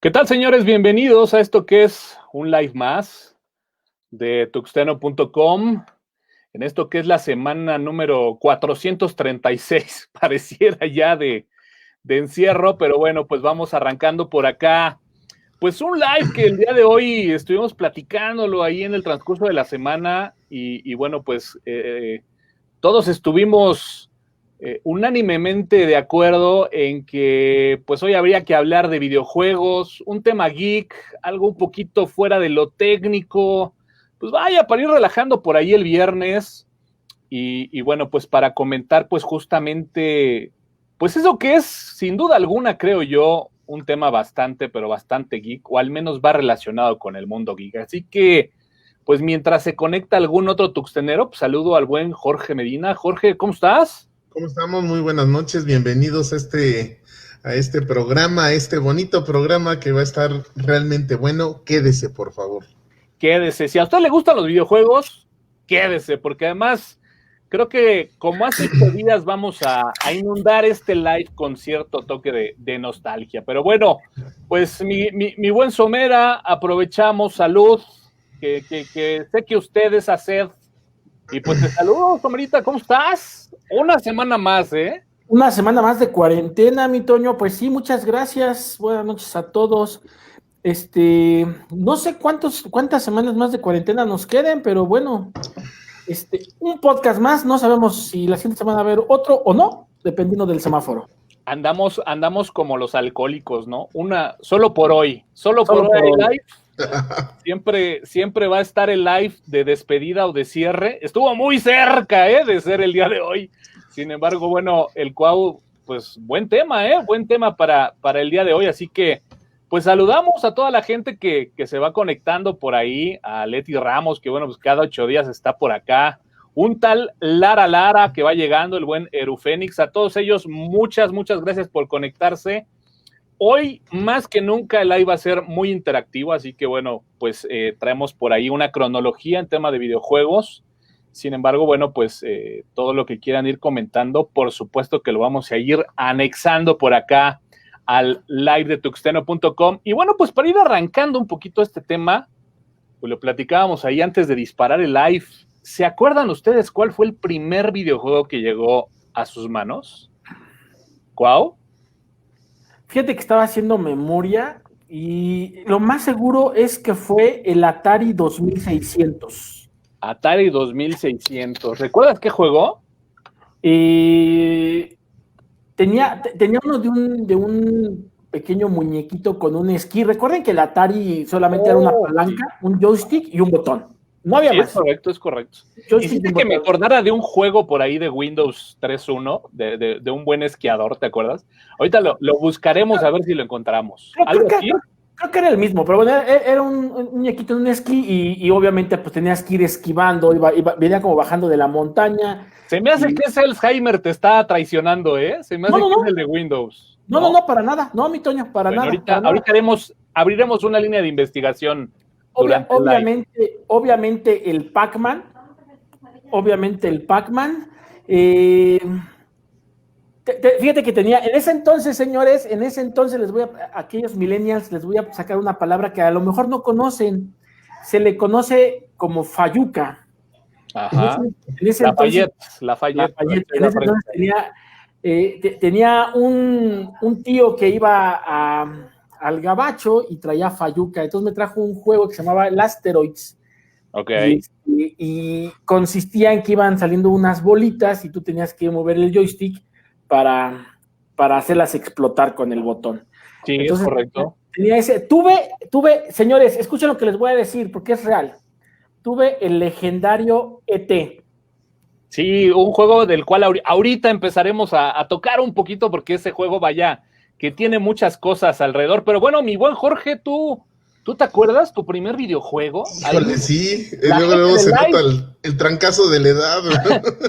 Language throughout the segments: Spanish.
¿Qué tal, señores? Bienvenidos a esto que es un live más de tuxteno.com, en esto que es la semana número 436, pareciera ya de encierro, pero bueno, pues vamos arrancando por acá. Pues un live que el día de hoy estuvimos platicándolo ahí en el transcurso de la semana y bueno, pues todos estuvimos unánimemente de acuerdo en que pues hoy habría que hablar de videojuegos, un tema geek, algo un poquito fuera de lo técnico, pues vaya, para ir relajando por ahí el viernes y bueno, pues para comentar pues justamente, pues eso que es sin duda alguna, creo yo, un tema bastante, pero bastante geek, o al menos va relacionado con el mundo geek. Así que pues mientras se conecta algún otro tuxtenero, pues saludo al buen Jorge Medina. Jorge, ¿cómo estás? ¿Cómo estamos? Muy buenas noches, bienvenidos a este programa, a este bonito programa que va a estar realmente bueno. Quédese, por favor. Quédese. Si a usted le gustan los videojuegos, quédese, porque además creo que como hace 8 días vamos a inundar este live con cierto toque de nostalgia. Pero bueno, pues mi buen Somera, aprovechamos, salud, que sé que usted es a sed. Y pues te saludo, Somerita, ¿cómo estás? Una semana más, ¿eh? Una semana más de cuarentena, mi Toño. Pues sí, muchas gracias. Buenas noches a todos. No sé cuántas semanas más de cuarentena nos queden, pero bueno, un podcast más. No sabemos si la siguiente semana va a haber otro o no, dependiendo del semáforo. Andamos como los alcohólicos, ¿no? Solo por hoy live. Siempre va a estar el live de despedida o de cierre. Estuvo muy cerca, de ser el día de hoy. Sin embargo, bueno, el Cuau, pues buen tema, buen tema para el día de hoy. Así que, pues saludamos a toda la gente que se va conectando por ahí, a Leti Ramos, que bueno, pues cada 8 días está por acá. Un tal Lara que va llegando, el buen Erufénix. A todos ellos, muchas gracias por conectarse. Hoy, más que nunca, el live va a ser muy interactivo, así que bueno, pues traemos por ahí una cronología en tema de videojuegos. Sin embargo, bueno, pues todo lo que quieran ir comentando, por supuesto que lo vamos a ir anexando por acá al live de tuxteno.com. Y bueno, pues para ir arrancando un poquito este tema, pues lo platicábamos ahí antes de disparar el live. ¿Se acuerdan ustedes cuál fue el primer videojuego que llegó a sus manos? ¿Cuál? Fíjate que estaba haciendo memoria y lo más seguro es que fue el Atari 2600. Atari 2600. ¿Recuerdas qué juego? Tenía uno de un pequeño muñequito con un esquí. Recuerden que el Atari solamente era una palanca, un joystick y un botón. No había más. Es correcto. Hiciste que me acordara de un juego por ahí de Windows 3.1, de un buen esquiador, ¿te acuerdas? Ahorita lo buscaremos a ver si lo encontramos. Creo que era el mismo, pero bueno, era un muñequito en un esquí y obviamente pues tenías que ir esquivando, venía como bajando de la montaña. Se me hace que ese Alzheimer te está traicionando, ¿eh? Se me hace que es el de Windows. No, para nada. No, mi Toño, para nada. Ahorita abriremos una línea de investigación. Obviamente el Pac-Man. Fíjate que tenía, en ese entonces, señores, a aquellos millennials les voy a sacar una palabra que a lo mejor no conocen. Se le conoce como Fayuca. Ajá. Lafayette. En ese entonces tenía un tío que iba al gabacho y traía Fayuca. Entonces me trajo un juego que se llamaba el Asteroids. Okay. Y consistía en que iban saliendo unas bolitas y tú tenías que mover el joystick para hacerlas explotar con el botón. Sí, entonces, es correcto. Tenía ese. Tuve, señores, escuchen lo que les voy a decir porque es real. Tuve el legendario ET. Sí, un juego del cual ahorita empezaremos a tocar un poquito porque ese juego, vaya, que tiene muchas cosas alrededor. Pero bueno, mi buen Jorge, ¿tú te acuerdas tu primer videojuego? Híjole, sí. Luego se nota el trancazo de la edad.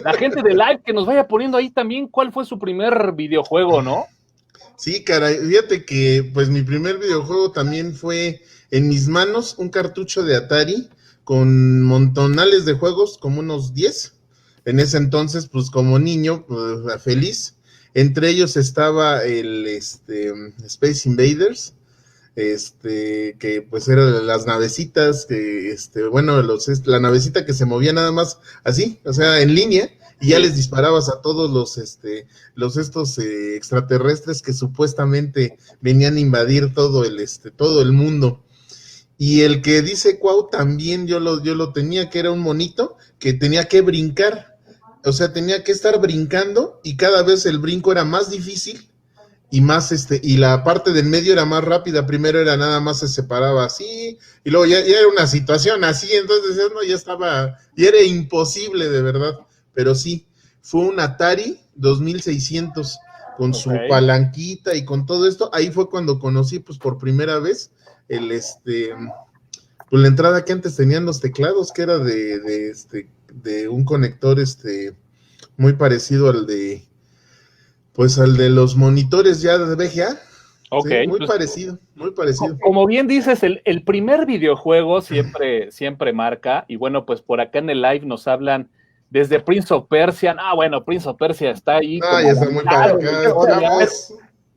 La gente de live que nos vaya poniendo ahí también cuál fue su primer videojuego, ¿no? Sí, caray, fíjate que pues mi primer videojuego también fue en mis manos, un cartucho de Atari con montonales de juegos, como unos 10. En ese entonces, pues como niño, pues, feliz. Entre ellos estaba el Space Invaders, que pues eran las navecitas, que bueno, la navecita que se movía nada más así, o sea, en línea, y ya les disparabas a todos estos extraterrestres que supuestamente venían a invadir todo el mundo. Y el que dice Cuau también yo lo tenía, que era un monito que tenía que brincar, o sea, tenía que estar brincando y cada vez el brinco era más difícil y más y la parte del medio era más rápida. Primero era nada más se separaba así y luego ya era una situación así, entonces no, ya era imposible de verdad, pero sí, fue un Atari 2600 con su palanquita y con todo esto. Ahí fue cuando conocí pues por primera vez pues la entrada que antes tenían los teclados, que era de un conector muy parecido al de los monitores ya de VGA. Okay, sí, muy parecido. Como bien dices, el primer videojuego siempre marca, y bueno, pues por acá en el live nos hablan desde Prince of Persia. Bueno, Prince of Persia está ahí. Ya está muy para acá,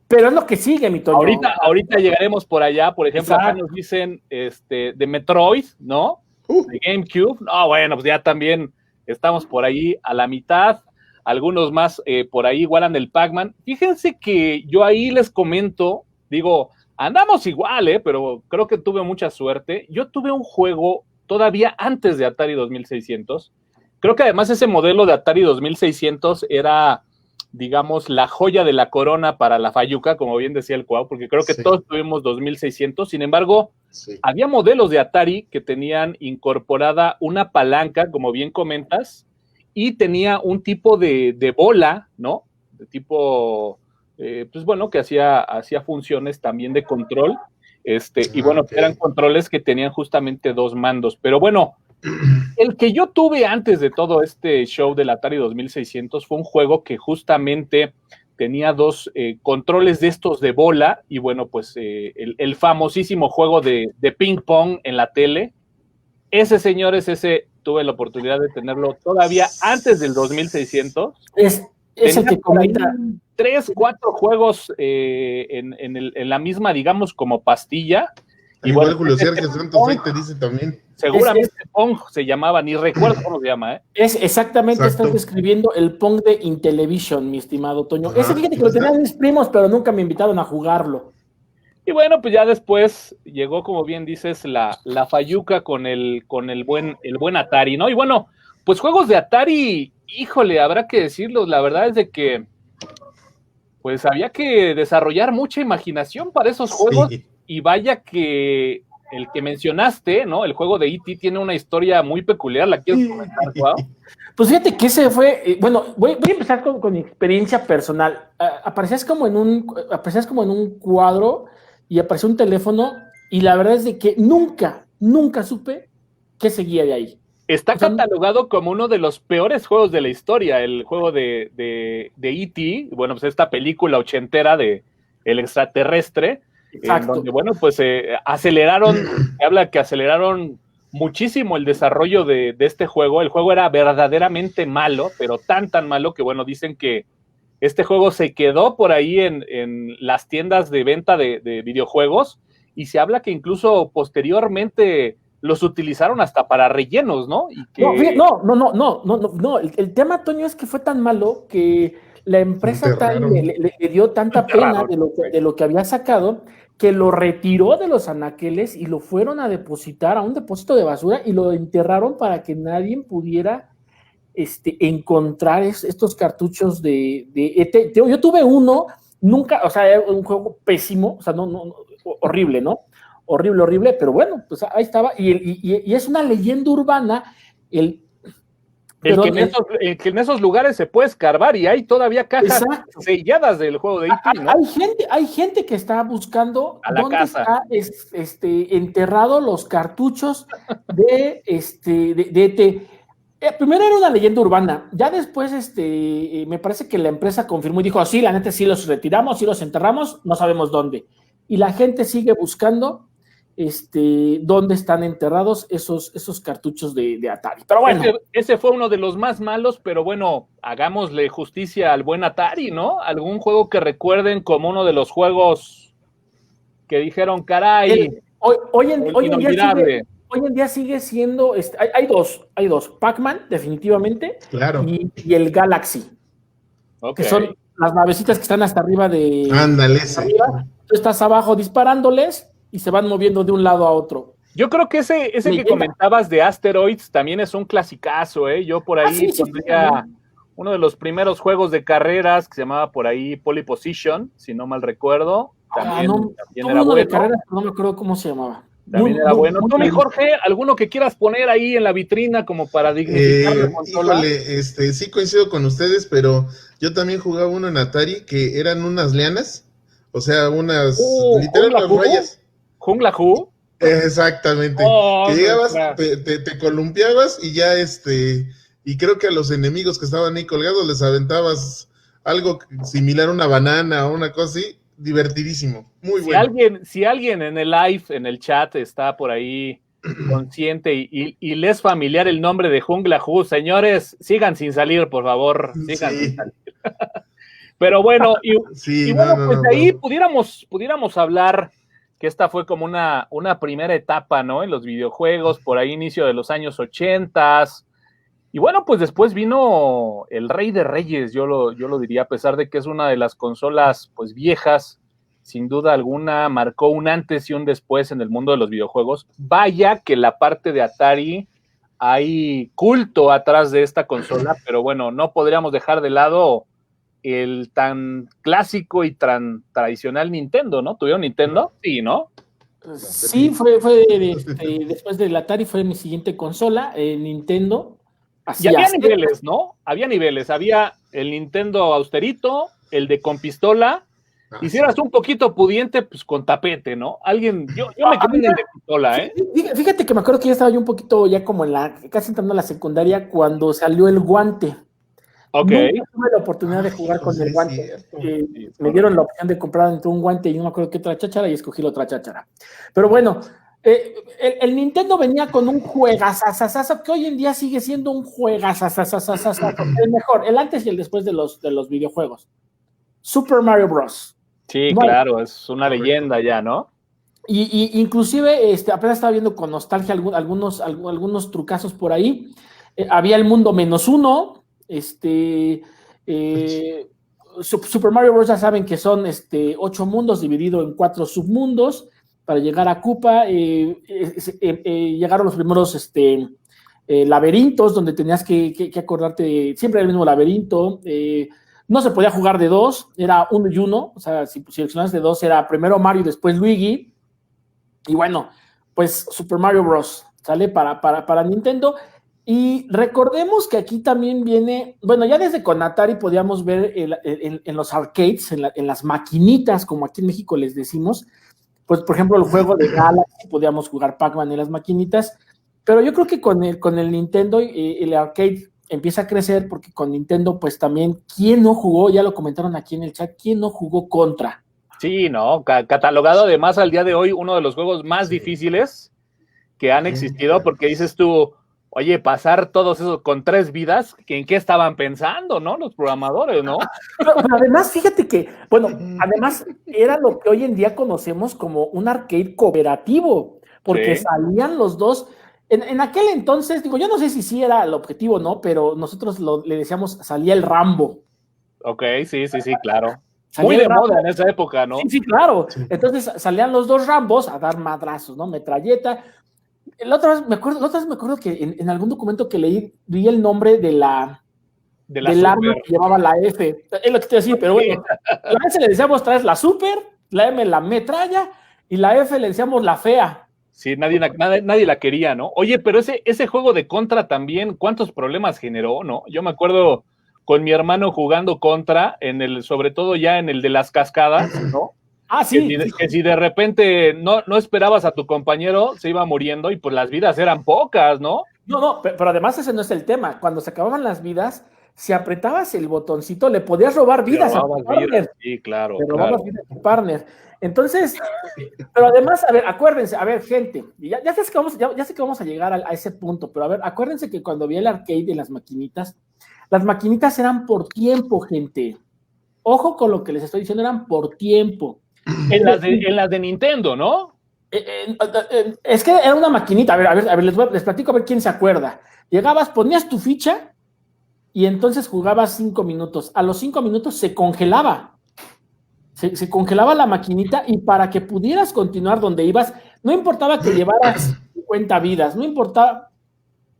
pero es lo que sigue, mi Toño. Ahorita llegaremos por allá. Por ejemplo, acá nos dicen de Metroid, ¿no? De GameCube. Bueno, pues ya también estamos por ahí a la mitad. Algunos más por ahí igualan el Pac-Man. Fíjense que yo ahí les comento, digo, andamos igual, pero creo que tuve mucha suerte. Yo tuve un juego todavía antes de Atari 2600. Creo que además ese modelo de Atari 2600 era, digamos, la joya de la corona para la Fayuca, como bien decía el Cuau, porque creo que todos tuvimos 2600. Sin embargo, había modelos de Atari que tenían incorporada una palanca, como bien comentas, y tenía un tipo de bola, ¿no? De tipo, pues bueno, que hacía funciones también de control, y bueno, eran controles que tenían justamente dos mandos. Pero bueno, el que yo tuve antes de todo este show del Atari 2600 fue un juego que justamente tenía dos controles de estos de bola, y bueno, pues el famosísimo juego de ping pong en la tele. Señores, tuve la oportunidad de tenerlo todavía antes del 2600. Es el que comenta 3, 4 juegos en la misma, digamos, como pastilla. Y igual Julio Sergio Santos ahí te dice también. Seguramente Pong se llamaba, ni recuerdo cómo se llama, Es exactamente, estás describiendo el Pong de Intellivision, mi estimado Toño. Ese, fíjate que lo tenían mis primos, pero nunca me invitaron a jugarlo. Y bueno, pues ya después llegó, como bien dices, la Fayuca con el buen Atari, ¿no? Y bueno, pues juegos de Atari, híjole, habrá que decirlo, la verdad es de que pues había que desarrollar mucha imaginación para esos juegos, y vaya que el que mencionaste, ¿no? El juego de E.T. tiene una historia muy peculiar. ¿La quieres comentar, Cuau? Pues fíjate que ese fue, bueno, voy a empezar con mi experiencia personal. Aparecías como en un cuadro y apareció un teléfono, y la verdad es de que nunca supe qué seguía de ahí. Está catalogado como uno de los peores juegos de la historia, el juego de E.T., bueno, pues esta película ochentera de el extraterrestre, en donde, bueno, pues aceleraron muchísimo el desarrollo de este juego. El juego era verdaderamente malo, pero tan malo que, bueno, dicen que este juego se quedó por ahí en las tiendas de venta de videojuegos, y se habla que incluso posteriormente los utilizaron hasta para rellenos, ¿no? Y que... No. El tema, Toño, es que fue tan malo que la empresa le dio tanta pena de lo que había sacado, que lo retiró de los anaqueles y lo fueron a depositar a un depósito de basura y lo enterraron para que nadie pudiera encontrar estos cartuchos de ET. Yo tuve uno, nunca, o sea, era un juego pésimo, o sea, no, horrible, ¿no? Horrible, pero bueno, pues ahí estaba, y es una leyenda urbana, que en esos lugares se puede escarbar y hay todavía cajas selladas del juego de E.T., ¿no? Hay gente que está buscando dónde está enterrado los cartuchos de ET. Primero era una leyenda urbana, ya después me parece que la empresa confirmó y dijo, sí, la neta sí los retiramos, sí los enterramos, no sabemos dónde. Y la gente sigue buscando dónde están enterrados esos cartuchos de Atari. Pero bueno. Ese fue uno de los más malos, pero bueno, hagámosle justicia al buen Atari, ¿no? ¿Algún juego que recuerden como uno de los juegos que dijeron, caray, Hoy inolvidable. en día sigue siendo, hay dos, Pac-Man, definitivamente, Claro. y el Galaxy, que son las navecitas que están hasta arriba de... Ándale, arriba, tú estás abajo disparándoles y se van moviendo de un lado a otro. Yo creo que ese que comentabas de Asteroids también es un clasicazo, ¿eh? Yo por ahí pondría uno de los primeros juegos de carreras que se llamaba por ahí Pole Position, si no mal recuerdo. También era bueno. De carreras, no me acuerdo cómo se llamaba. También era bueno. Tú, mi Jorge, ¿alguno que quieras poner ahí en la vitrina como para dignificar la consola? Híjole, sí coincido con ustedes, pero yo también jugaba uno en Atari que eran unas lianas, o sea, unas literal las rayas. ¿Jungla Who? Exactamente. Que llegabas, te columpiabas y ya y creo que a los enemigos que estaban ahí colgados les aventabas algo similar a una banana o una cosa así, divertidísimo, muy bueno. Si alguien en el live, en el chat, está por ahí consciente y le es familiar el nombre de Jungla Who, señores, sigan sin salir, por favor, sigan sin salir. Pero bueno, ahí pudiéramos hablar que esta fue como una primera etapa, ¿no? En los videojuegos, por ahí inicio de los años 80. Y bueno, pues después vino el Rey de Reyes, yo lo diría, a pesar de que es una de las consolas pues viejas, sin duda alguna marcó un antes y un después en el mundo de los videojuegos. Vaya que la parte de Atari hay culto atrás de esta consola, pero bueno, no podríamos dejar de lado el tan clásico y tan tradicional Nintendo, ¿no? ¿Tuvieron Nintendo? Sí, ¿no? Sí, fue después del Atari fue mi siguiente consola, Nintendo. Y había niveles, ¿no? Había niveles. Había el Nintendo austerito, el de con pistola, y si eras un poquito pudiente, pues con tapete, ¿no? Yo me quedé en el de pistola, ¿eh? Fíjate que me acuerdo que ya estaba yo un poquito ya como casi entrando a la secundaria cuando salió el guante. Ok. Nunca tuve la oportunidad de jugar con el guante. Me dieron la opción de comprar entre un guante y no me acuerdo qué otra cháchara y escogí la otra cháchara. Pero bueno, el Nintendo venía con un juegazazazazo que hoy en día sigue siendo un juegazazazazazo. El mejor, el antes y el después de los videojuegos. Super Mario Bros. Sí, claro, es una leyenda ya, ¿no? Y inclusive apenas estaba viendo con nostalgia algunos trucazos por ahí. Había el mundo -1. Super Mario Bros. Ya saben que son 8 mundos dividido en 4 submundos para llegar a Koopa. Llegaron los primeros laberintos donde tenías que acordarte, siempre el mismo laberinto. No se podía jugar de 2, era 1 y 1, o sea, si seleccionas de 2 era primero Mario y después Luigi. Y bueno, pues Super Mario Bros. Sale para Nintendo. Y recordemos que aquí también viene, bueno, ya desde con Atari podíamos ver en los arcades, en las maquinitas, como aquí en México les decimos, pues por ejemplo el juego de Galaxy, podíamos jugar Pac-Man en las maquinitas, pero yo creo que con el Nintendo el arcade empieza a crecer porque con Nintendo pues también, ¿quién no jugó? Ya lo comentaron aquí en el chat, ¿quién no jugó Contra? Sí, no, catalogado además al día de hoy uno de los juegos más difíciles que han existido, porque dices tú, oye, pasar todos esos con 3 vidas, ¿en qué estaban pensando, no? Los programadores, ¿no? Pero además, fíjate que, bueno, además era lo que hoy en día conocemos como un arcade cooperativo, porque salían los dos. En aquel entonces, digo, yo no sé si sí era el objetivo, ¿no? Pero nosotros le decíamos, salía el Rambo. Ok, sí, claro. Muy de moda en esa época, ¿no? Sí, claro. Entonces salían los dos Rambos a dar madrazos, ¿no? Metralleta. La otra vez me acuerdo que en algún documento que leí, vi el nombre del arma que llevaba la F. Es lo que te decía, pero bueno. La S le decíamos otra vez la Super, la M la metralla y la F le decíamos la fea. Sí, nadie la quería, ¿no? Oye, pero ese juego de Contra también, ¿cuántos problemas generó, no? Yo me acuerdo con mi hermano jugando Contra, sobre todo ya en el de las cascadas, ¿no? Ah, sí. Que si de repente no esperabas a tu compañero, se iba muriendo y pues las vidas eran pocas, ¿no? No, pero además ese no es el tema. Cuando se acababan las vidas, si apretabas el botoncito, le podías robar vidas a tu partner. Sí, claro. Le robabas vidas a tu partner. Entonces, pero además, a ver, acuérdense, a ver, gente, ya sé que vamos a llegar a ese punto, pero a ver, acuérdense que cuando había el arcade de las maquinitas eran por tiempo, gente. Ojo con lo que les estoy diciendo, eran por tiempo. En las de Nintendo, ¿no? Es que era una maquinita. A ver, les platico a ver quién se acuerda. Llegabas, ponías tu ficha y entonces jugabas 5 minutos. A los 5 minutos se congelaba. Se congelaba la maquinita y para que pudieras continuar donde ibas, no importaba que llevaras 50 vidas, no importaba,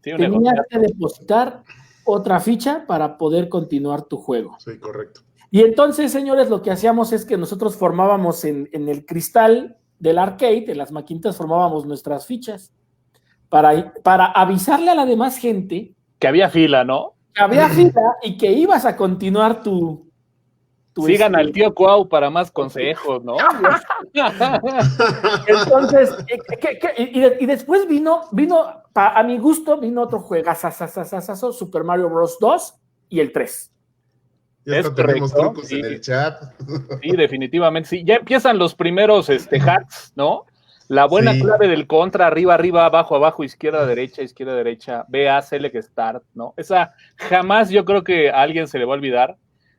Sí, tenías que depositar otra ficha para poder continuar tu juego. Sí, correcto. Y entonces, señores, lo que hacíamos es que nosotros formábamos en el cristal del arcade, en las maquinitas formábamos nuestras fichas para avisarle a la demás gente que había fila, ¿no? Que había fila y que ibas a continuar tu Sigan al tío Cuau para más consejos, ¿no? Entonces, y después vino, a mi gusto, vino otro juegazo, Super Mario Bros. 2 y el 3. Ya tenemos trucos en el chat. Sí, definitivamente, sí. Ya empiezan los primeros hacks, ¿no? La buena clave del contra, arriba, abajo, abajo, izquierda, derecha, BA, select, start, ¿no? Esa jamás yo creo que a alguien se le va a olvidar.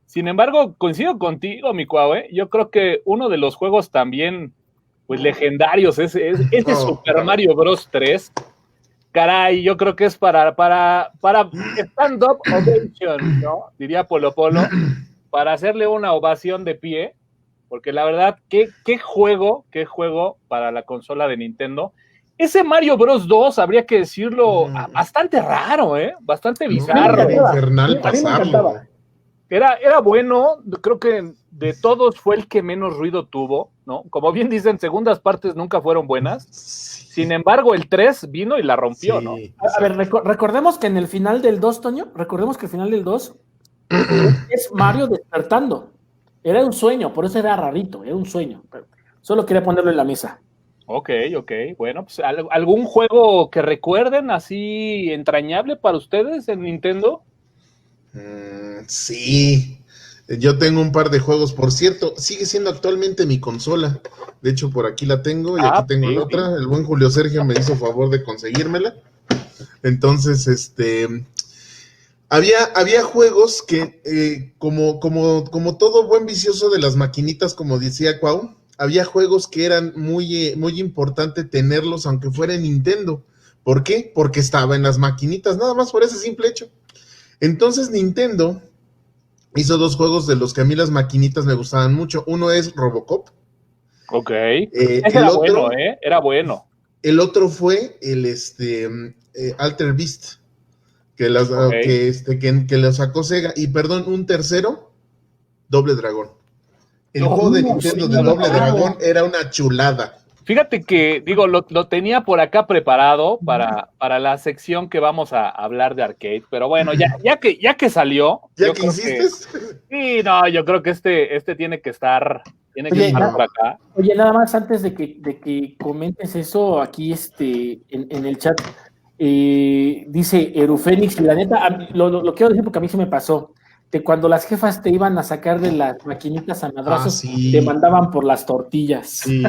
Sin embargo, coincido contigo, mi Cuau, ¿eh? Yo creo que uno de los juegos también, pues, legendarios es Super Mario Bros. 3. Caray, yo creo que es para stand-up ovation, ¿no? Diría Polo Polo, para hacerle una ovación de pie, porque la verdad, qué juego para la consola de Nintendo. Ese Mario Bros. 2, habría que decirlo, bastante raro, ¿eh? Bastante bizarro. Era infernal pasarlo. Era bueno, creo que de todos fue el que menos ruido tuvo, ¿no? Como bien dicen, segundas partes nunca fueron buenas. Sin embargo, el 3 vino y la rompió, ¿no? A ver, recordemos que en el final del 2, Toño, el final del 2 es Mario despertando. Era un sueño, por eso era rarito, era un sueño. Solo quería ponerlo en la mesa. Ok, bueno, pues ¿algún juego que recuerden así entrañable para ustedes en Nintendo? Sí, yo tengo un par de juegos, por cierto, sigue siendo actualmente mi consola, de hecho por aquí la tengo y aquí tengo la otra, el buen Julio Sergio me hizo favor de conseguírmela, entonces había juegos que como todo buen vicioso de las maquinitas, como decía Cuau, había juegos que eran muy importante tenerlos aunque fuera en Nintendo. ¿Por qué? Porque estaba en las maquinitas, nada más por ese simple hecho. Entonces Nintendo hizo 2 juegos de los que a mí las maquinitas me gustaban mucho. Uno es Robocop. Ok. Era bueno, ¿eh? Era bueno. El otro fue el Alter Beast, que lo sacó Sega. Y perdón, un tercero, Doble Dragón. El juego de Nintendo de Doble Dragón era una chulada. Fíjate que, digo, lo tenía por acá preparado para la sección que vamos a hablar de arcade, pero bueno, ya que salió. ¿Ya que hiciste? Sí, no, yo creo que este tiene que estar por acá. Oye, nada más antes de que comentes eso aquí en el chat, dice Erufénix, y la neta, lo quiero decir porque a mí se me pasó. Que cuando las jefas te iban a sacar de las maquinitas a madrazos, te mandaban por las tortillas. Sí.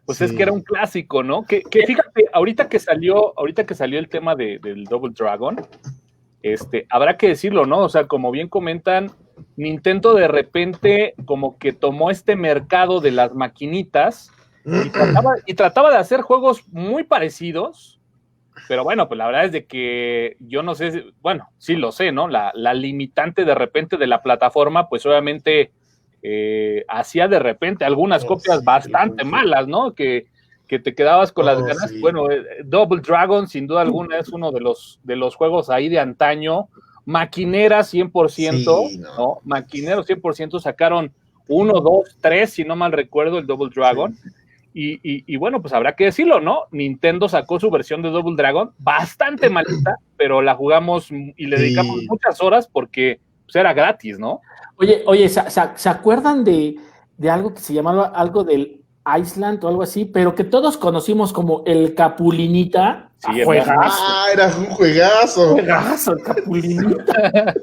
Pues es que era un clásico, ¿no? Que fíjate, ahorita que salió el tema del Double Dragon, habrá que decirlo, ¿no? O sea, como bien comentan, Nintendo de repente como que tomó este mercado de las maquinitas y trataba de hacer juegos muy parecidos. Pero bueno, pues la verdad es de que yo no sé, bueno, sí lo sé, ¿no? La limitante de repente de la plataforma, pues obviamente hacía de repente algunas copias bastante malas, ¿no? Que te quedabas con las ganas. Sí. Bueno, Double Dragon, sin duda alguna, es uno de los juegos ahí de antaño. Maquinera 100%, ¿no? Maquineros 100% sacaron 1, 2, 3, si no mal recuerdo, el Double Dragon. Sí. Y bueno, pues habrá que decirlo, ¿no? Nintendo sacó su versión de Double Dragon, bastante malita, pero la jugamos y le dedicamos muchas horas porque pues, era gratis, ¿no? Oye, ¿se acuerdan de algo que se llamaba algo del Island o algo así, pero que todos conocimos como el Capulinita? Sí, juegazo. Era un juegazo. Juegazo, el Capulinita.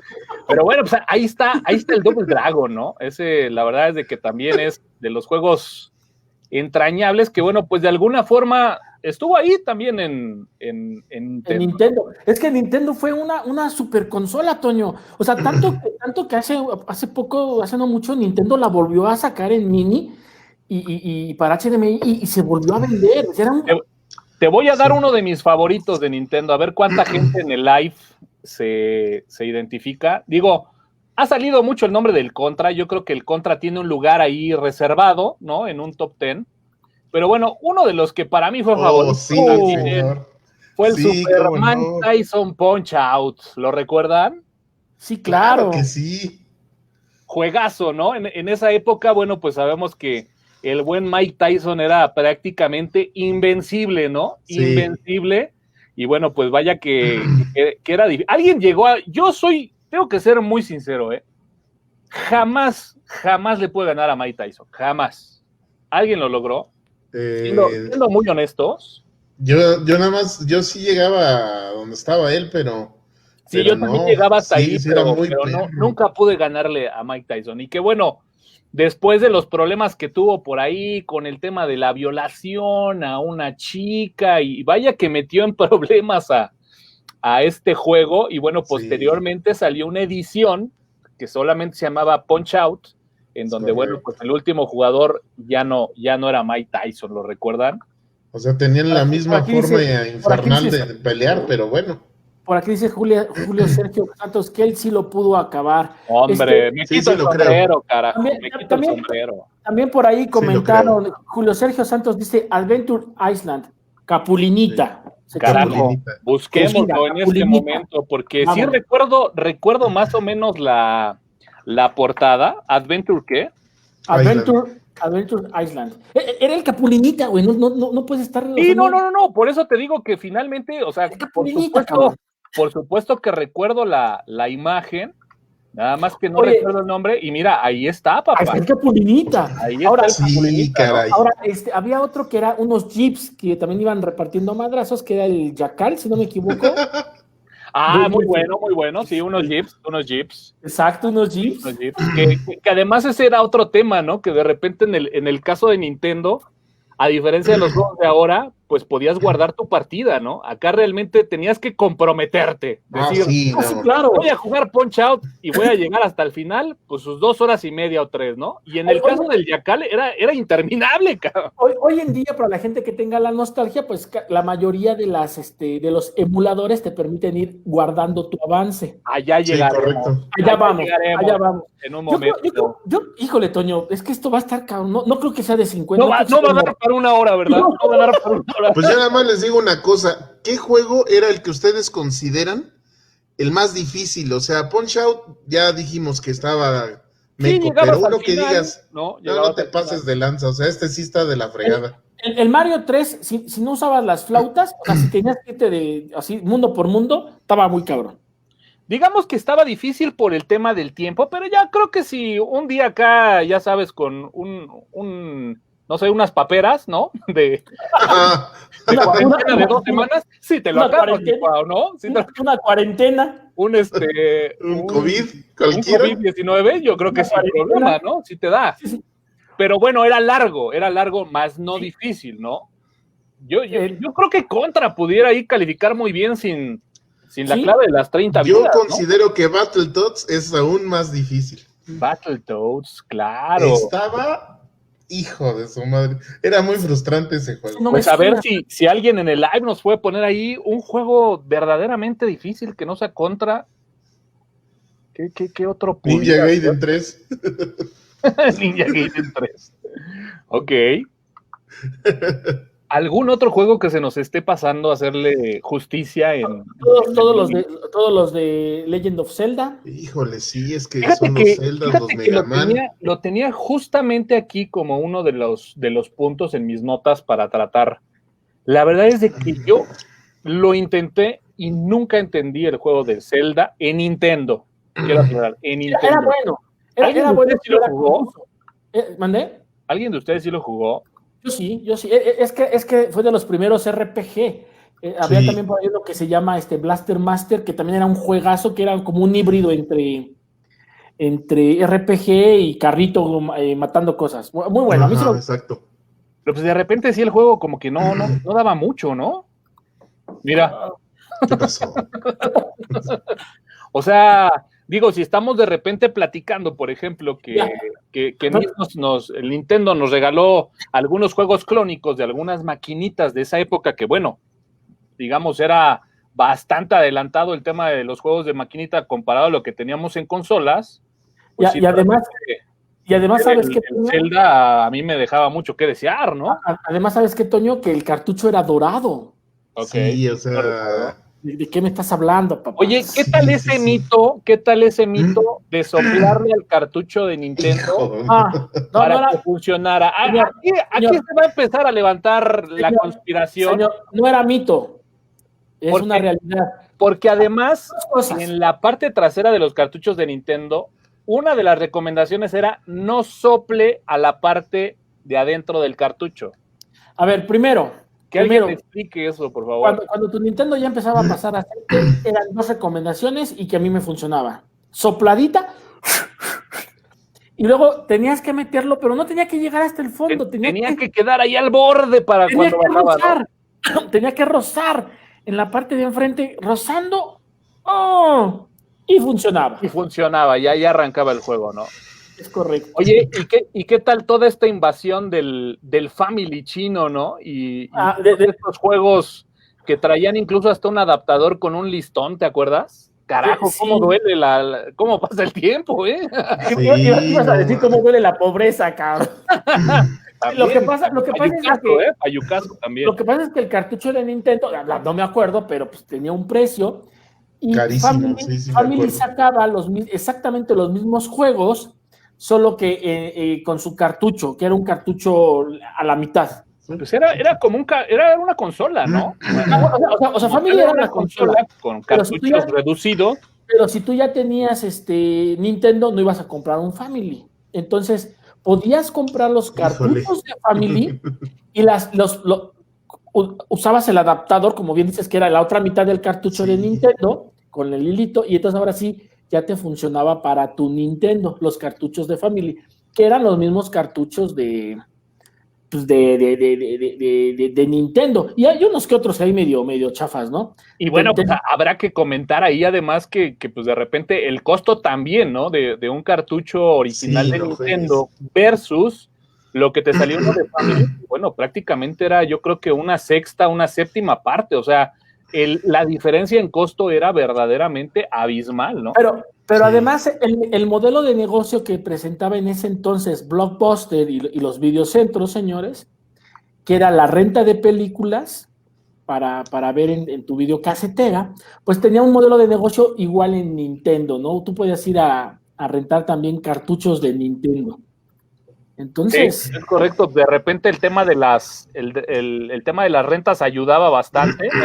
Pero bueno, pues ahí está el Double Dragon, ¿no? Ese, la verdad es de que también es de los juegos entrañables que, bueno, pues de alguna forma estuvo ahí también en Nintendo. Es que Nintendo fue una super consola, Toño. O sea, tanto que hace poco, hace no mucho, Nintendo la volvió a sacar en mini y para HDMI y se volvió a vender. Era Te voy a dar uno de mis favoritos de Nintendo, a ver cuánta gente en el live se identifica. Digo, ha salido mucho el nombre del Contra, yo creo que el Contra tiene un lugar ahí reservado, ¿no? En un top 10. Pero bueno, uno de los que para mí fue favorito fue el Superman Tyson Punch-Out. ¿Lo recuerdan? Sí, claro. Que sí. Juegazo, ¿no? En esa época, bueno, pues sabemos que el buen Mike Tyson era prácticamente invencible, ¿no? Sí. Invencible. Y bueno, pues vaya que era difícil. Alguien llegó a... tengo que ser muy sincero, ¿eh? Jamás le pude ganar a Mike Tyson. Jamás. ¿Alguien lo logró? Siendo muy honestos. Yo nada más, yo sí llegaba a donde estaba él, pero... Sí, yo también llegaba hasta ahí, pero nunca pude ganarle a Mike Tyson. Y que bueno, después de los problemas que tuvo por ahí con el tema de la violación a una chica, y vaya que metió en problemas a este juego, y bueno, posteriormente salió una edición que solamente se llamaba Punch-Out, en donde, bueno, pues el último jugador ya no era Mike Tyson, ¿lo recuerdan? O sea, tenían la misma forma infernal de pelear, pero bueno. Por aquí dice Julio Sergio Santos que él sí lo pudo acabar. Hombre, me quito el sombrero, carajo. También por ahí comentaron, Julio Sergio Santos dice Adventure Island, Capulinita. Sí. Carajo, busquémoslo en este momento, porque sí recuerdo más o menos la portada. ¿Adventure qué? Adventure Island. Era el Capulinita, güey, no puedes estar... Sí, no, por eso te digo que finalmente, o sea, por supuesto que recuerdo la imagen, nada más que no recuerdo el nombre, y mira, ahí está, papá. Ahí está el Capulinita. Ahora, sí, caray. Ahora, había otro que era unos jeeps que también iban repartiendo madrazos, que era el Yacal, si no me equivoco. Muy bueno, sí, unos jeeps. Exacto, unos jeeps. Que además ese era otro tema, ¿no? Que de repente en el caso de Nintendo, a diferencia de los juegos de ahora, pues podías guardar tu partida, ¿no? Acá realmente tenías que comprometerte. Decir, sí, claro. Voy a jugar Punch-Out y voy a llegar hasta el final, pues sus 2 horas y media o 3, ¿no? Y en el caso del Yacal era interminable, cabrón. Hoy en día, para la gente que tenga la nostalgia, pues la mayoría de los emuladores te permiten ir guardando tu avance. Allá llegaremos. Allá vamos. En un momento. Yo, híjole, Toño, es que esto va a estar cabrón. No creo que sea de 50. No va a dar para una hora, ¿verdad? No va a dar para una hora. Pues yo nada más les digo una cosa. ¿Qué juego era el que ustedes consideran el más difícil? O sea, Punch-Out ya dijimos que estaba meco, pero uno que digas, no te pases de lanza. O sea, este sí está de la fregada. El Mario 3, si no usabas las flautas, o sea, si tenías que irte así mundo por mundo, estaba muy cabrón. Digamos que estaba difícil por el tema del tiempo, pero ya creo que si un día acá, ya sabes, con no sé, unas paperas, ¿no? De cuarentena de 2 semanas, sí te lo acabas, ¿no? Sí, una cuarentena. Un COVID, cualquiera. Un COVID-19, yo creo que sin problema, ¿no? Sí te da. Sí. Pero bueno, era largo, más no difícil, ¿no? Yo creo que Contra pudiera ahí calificar muy bien sin la clave de las 30 vidas. Yo considero, ¿no?, que Battletoads es aún más difícil. Battletoads, claro. Estaba, hijo de su madre. Era muy frustrante ese juego. Pues a ver si alguien en el live nos puede poner ahí un juego verdaderamente difícil que no sea Contra. ¿Qué otro? Ninja Gaiden 3. Ninja Gaiden 3. Ok. ¿Algún otro juego que se nos esté pasando a hacerle justicia en todos los de Legend of Zelda? Híjole, sí, es que son los Zelda, los Mega Man. Lo tenía justamente aquí como uno de los puntos en mis notas para tratar. La verdad es de que yo lo intenté y nunca entendí el juego de Zelda en Nintendo. Quiero aclarar, en Nintendo. Era bueno. ¿Alguien de ustedes sí lo jugó? ¿Mandé? ¿Alguien de ustedes sí lo jugó? Yo sí. Es que fue de los primeros RPG. Había también por ahí lo que se llama Blaster Master, que también era un juegazo, que era como un híbrido entre RPG y carrito matando cosas. Muy bueno. Exacto. Pero pues de repente sí el juego como que no daba mucho, ¿no? Mira. ¿Qué pasó? O sea, Digo, si estamos de repente platicando, por ejemplo, que el Nintendo nos regaló algunos juegos clónicos de algunas maquinitas de esa época que, bueno, digamos, era bastante adelantado el tema de los juegos de maquinita comparado a lo que teníamos en consolas. Pues y además sabes que el Zelda a mí me dejaba mucho que desear, ¿no? Además, sabes que, Toño, que el cartucho era dorado. Okay. Sí, o sea... ¿De qué me estás hablando, papá? Oye, ¿qué tal ese mito de soplarle al cartucho de Nintendo para que funcionara? Aquí se va a empezar a levantar la conspiración. Señor, no era mito, es una realidad. Porque además, en la parte trasera de los cartuchos de Nintendo, una de las recomendaciones era no sople a la parte de adentro del cartucho. A ver, primero, que alguien me explique eso, por favor. Cuando tu Nintendo ya empezaba a pasar aceite, eran 2 recomendaciones y que a mí me funcionaba. Sopladita, y luego tenías que meterlo, pero no tenía que llegar hasta el fondo. Tenía que quedar ahí al borde para cuando bajaba, ¿no? Tenía que rozar en la parte de enfrente, rozando, y funcionaba. Y funcionaba, ya arrancaba el juego, ¿no? Es correcto. Oye, ¿y qué tal toda esta invasión del Family chino, ¿no? Y de estos juegos que traían incluso hasta un adaptador con un listón, ¿te acuerdas? Carajo, sí. ¿Cómo duele cómo pasa el tiempo, eh? Sí, ibas a decir cómo duele la pobreza, cabrón. Lo que pasa es que Payucasco también. Lo que pasa es que el cartucho de Nintendo, no me acuerdo, pero pues tenía un precio y carísimo. Family sacaba exactamente los mismos juegos, solo que con su cartucho, que era un cartucho a la mitad. Pues era como era una consola, ¿no? O sea Family era una consola con cartuchos reducidos. Pero si tú ya tenías Nintendo, no ibas a comprar un Family. Entonces, podías comprar los cartuchos de Family y usabas el adaptador, como bien dices, que era la otra mitad del cartucho de Nintendo, con el hilito, y entonces ahora sí ya te funcionaba para tu Nintendo, los cartuchos de Family, que eran los mismos cartuchos de Nintendo. Y hay unos que otros ahí medio chafas, ¿no? Y bueno, pues habrá que comentar ahí además que pues de repente el costo también, ¿no? De un cartucho original de Nintendo versus lo que te salió uno de Family, bueno, prácticamente era yo creo que una séptima parte, o sea, la diferencia en costo era verdaderamente abismal, ¿no? Pero además el modelo de negocio que presentaba en ese entonces Blockbuster y los videocentros, señores, que era la renta de películas para ver en tu videocasetera, pues tenía un modelo de negocio igual en Nintendo, ¿no? Tú podías ir a rentar también cartuchos de Nintendo. Entonces, sí, es correcto. De repente el tema de el tema de las rentas ayudaba bastante, ¿no?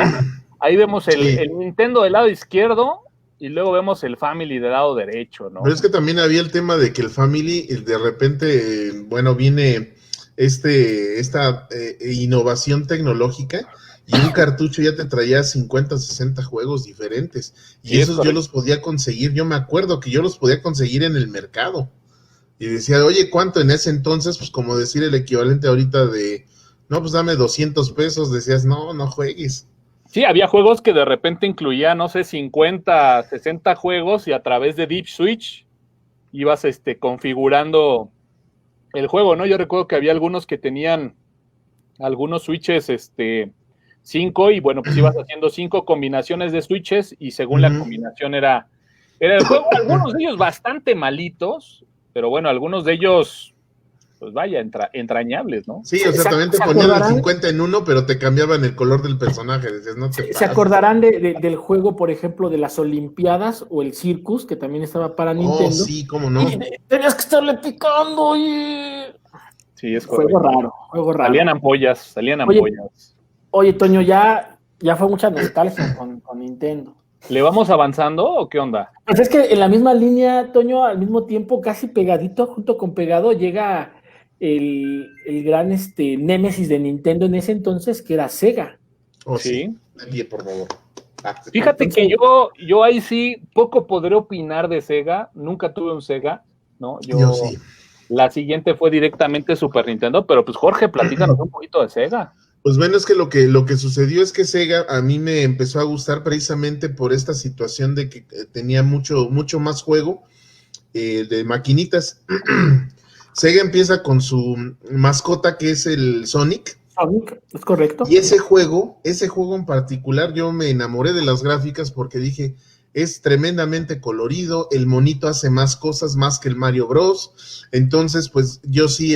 Ahí vemos el Nintendo del lado izquierdo y luego vemos el Family del lado derecho, ¿no? Pero es que también había el tema de que el Family de repente, viene esta innovación tecnológica y un cartucho ya te traía 50, 60 juegos diferentes y esos yo los podía conseguir, yo me acuerdo que yo los podía conseguir en el mercado. Y decía, oye, ¿cuánto en ese entonces? Pues como decir el equivalente ahorita de, no, pues dame 200 pesos. Decías, no juegues. Sí, había juegos que de repente incluían, no sé, 50, 60 juegos y a través de Deep Switch ibas configurando el juego, ¿no? Yo recuerdo que había algunos que tenían algunos switches 5 y bueno, pues ibas haciendo 5 combinaciones de switches y según la combinación era el juego. Algunos de ellos bastante malitos, pero bueno, algunos de ellos, pues vaya, entrañables, ¿no? Sí, o sea, también te ponían el 50 en uno, pero te cambiaban el color del personaje. Decías, no te ¿Se acordarán del juego, por ejemplo, de las Olimpiadas o el Circus, que también estaba para Nintendo? Oh, sí, cómo no. Y tenías que estarle picando y... Sí, es correcto. Juego raro. Salían ampollas. Oye, Toño, ya fue mucha nostalgia con Nintendo. ¿Le vamos avanzando o qué onda? Pues es que en la misma línea, Toño, al mismo tiempo, casi pegadito, junto con pegado, llega el gran némesis de Nintendo en ese entonces, que era Sega. Oh, sí. Por favor. Fíjate que yo ahí sí poco podré opinar de Sega. Nunca tuve un Sega, ¿no? Yo sí. La siguiente fue directamente Super Nintendo, pero pues Jorge, platícanos un poquito de Sega. Pues bueno, es que lo que sucedió es que Sega a mí me empezó a gustar precisamente por esta situación de que tenía mucho más juego de maquinitas. Sega empieza con su mascota que es el Sonic. Sonic, es correcto. Y ese juego en particular, yo me enamoré de las gráficas porque dije, es tremendamente colorido, el monito hace más cosas más que el Mario Bros. Entonces, pues yo sí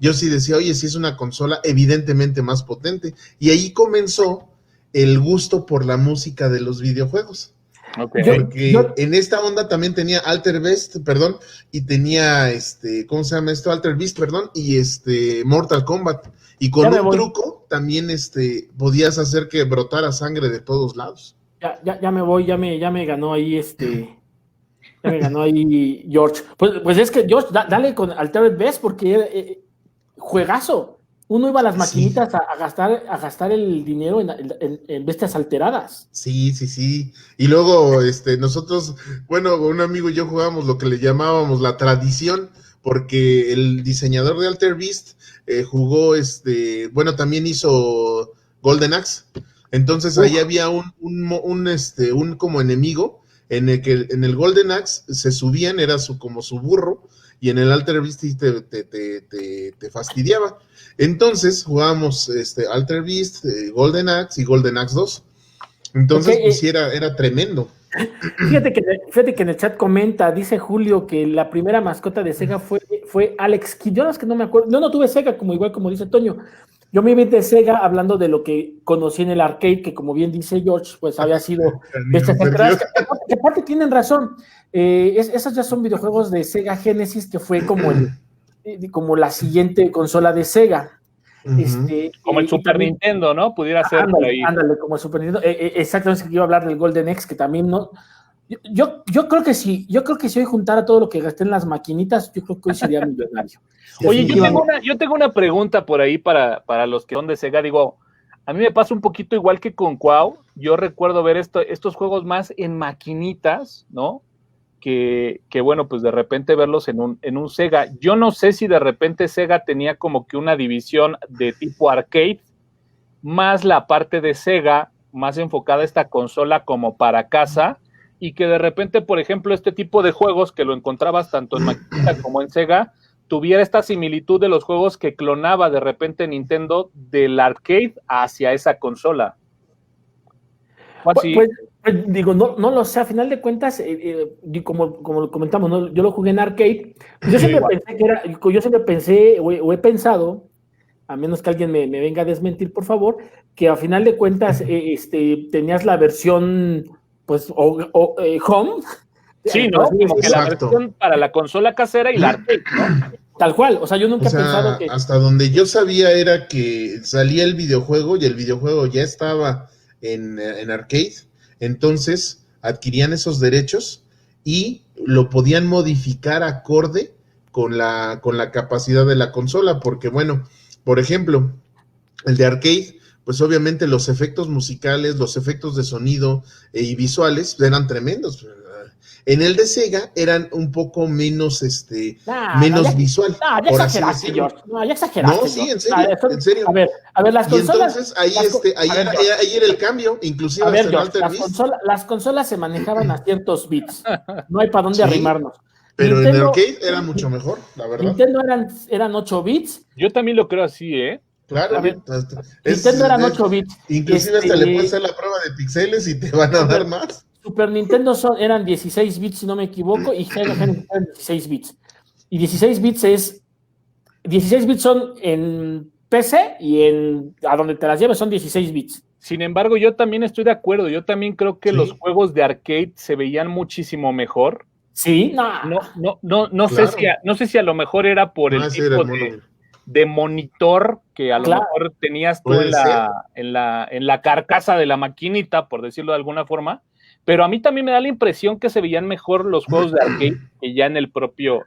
decía, oye, sí es una consola evidentemente más potente. Y ahí comenzó el gusto por la música de los videojuegos. Okay. Porque en esta onda también tenía Alter Beast, perdón, y tenía ¿cómo se llama esto? Alter Beast, perdón, y Mortal Kombat. Y con un truco también podías hacer que brotara sangre de todos lados. Ya me voy, ya me ganó ahí ya me ganó ahí George. Pues es que George, dale con Altered Beast porque juegazo. Uno iba a las maquinitas a gastar el dinero en bestias alteradas. Sí. Y luego nosotros, bueno, un amigo y yo jugábamos lo que le llamábamos la tradición, porque el diseñador de Altered Beast jugó, bueno, también hizo Golden Axe. Entonces ahí había un como enemigo en el Golden Axe se subían, era como su burro, y en el Altered Beast te fastidiaba. Entonces jugábamos Altered Beast, Golden Axe y Golden Axe 2. Entonces, pues sí, era tremendo. Fíjate que en el chat comenta, dice Julio, que la primera mascota de Sega fue Alex Kidd. Yo no me acuerdo, no tuve Sega, igual como dice Toño. Yo me vi de Sega hablando de lo que conocí en el arcade, que como bien dice George, pues había sido bestias alteradas. Que aparte tienen razón. Esos ya son videojuegos de Sega Genesis, que fue como la siguiente consola de Sega. Como el Super Nintendo, ¿no? Pudiera ser por ahí. Ándale, como el Super Nintendo. Exactamente, que iba a hablar del Golden Axe, que también no. Yo creo que sí. Yo creo que si hoy juntara todo lo que gasté en las maquinitas, yo creo que hoy sería millonario. Oye, yo tengo una pregunta por ahí para los que son de Sega. Digo, a mí me pasa un poquito igual que con Cuau. Yo recuerdo ver estos juegos más en maquinitas, ¿no? Que bueno, pues de repente verlos en un Sega. Yo no sé si de repente Sega tenía como que una división de tipo arcade, más la parte de Sega, más enfocada a esta consola como para casa, y que de repente, por ejemplo, este tipo de juegos que lo encontrabas tanto en maquinita como en Sega, tuviera esta similitud de los juegos que clonaba de repente Nintendo del arcade hacia esa consola. Pues digo, no lo sé, a final de cuentas, como lo comentamos, ¿no? Yo lo jugué en arcade. Yo siempre pensé o he pensado, a menos que alguien me venga a desmentir, por favor, que a final de cuentas tenías la versión, pues, home. Sí, ¿no? Como que la versión para la consola casera y la arcade, ¿no? Tal cual, o sea, yo nunca he pensado que... Hasta donde yo sabía era que salía el videojuego y el videojuego ya estaba en arcade, entonces adquirían esos derechos y lo podían modificar acorde con la capacidad de la consola, porque bueno, por ejemplo, el de arcade, pues obviamente los efectos musicales, los efectos de sonido y visuales eran tremendos. En el de Sega eran un poco menos visual. No, ya exageraste, George. No, ya exageraste. No, sí, en serio. A ver, las consolas. Y entonces ahí era el cambio, inclusive a ver, George, las consolas se manejaban a ciertos bits. No hay para dónde arrimarnos. Pero Nintendo, en arcade era mucho mejor, la verdad. Nintendo eran 8 bits. Yo también lo creo así, ¿eh? Claro. Nintendo eran 8 bits. Inclusive hasta le puedes hacer la prueba de pixeles y te van a dar más. Super Nintendo eran 16 bits, si no me equivoco, y Sega eran 16 bits. Y 16 bits son en PC y a donde te las lleves son 16 bits. Sin embargo, yo también estoy de acuerdo. Yo también creo que los juegos de arcade se veían muchísimo mejor. Sí, no sé si a lo mejor era por el tipo de monitor que a lo mejor tenías tú en la carcasa de la maquinita, por decirlo de alguna forma. Pero a mí también me da la impresión que se veían mejor los juegos de arcade que ya en el propio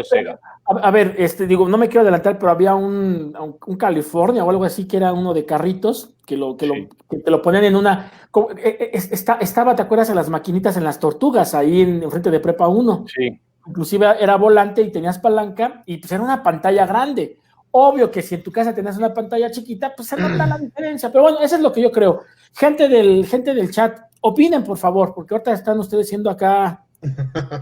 Sega. A ver, digo, no me quiero adelantar, pero había un California o algo así que era uno de carritos que te lo ponían en una... Estaba, ¿te acuerdas de las maquinitas en las Tortugas ahí enfrente de Prepa 1? Sí. Inclusive era volante y tenías palanca y pues era una pantalla grande. Obvio que si en tu casa tenías una pantalla chiquita, pues se nota la diferencia. Pero bueno, eso es lo que yo creo. Gente del chat, opinen, por favor, porque ahorita están ustedes siendo acá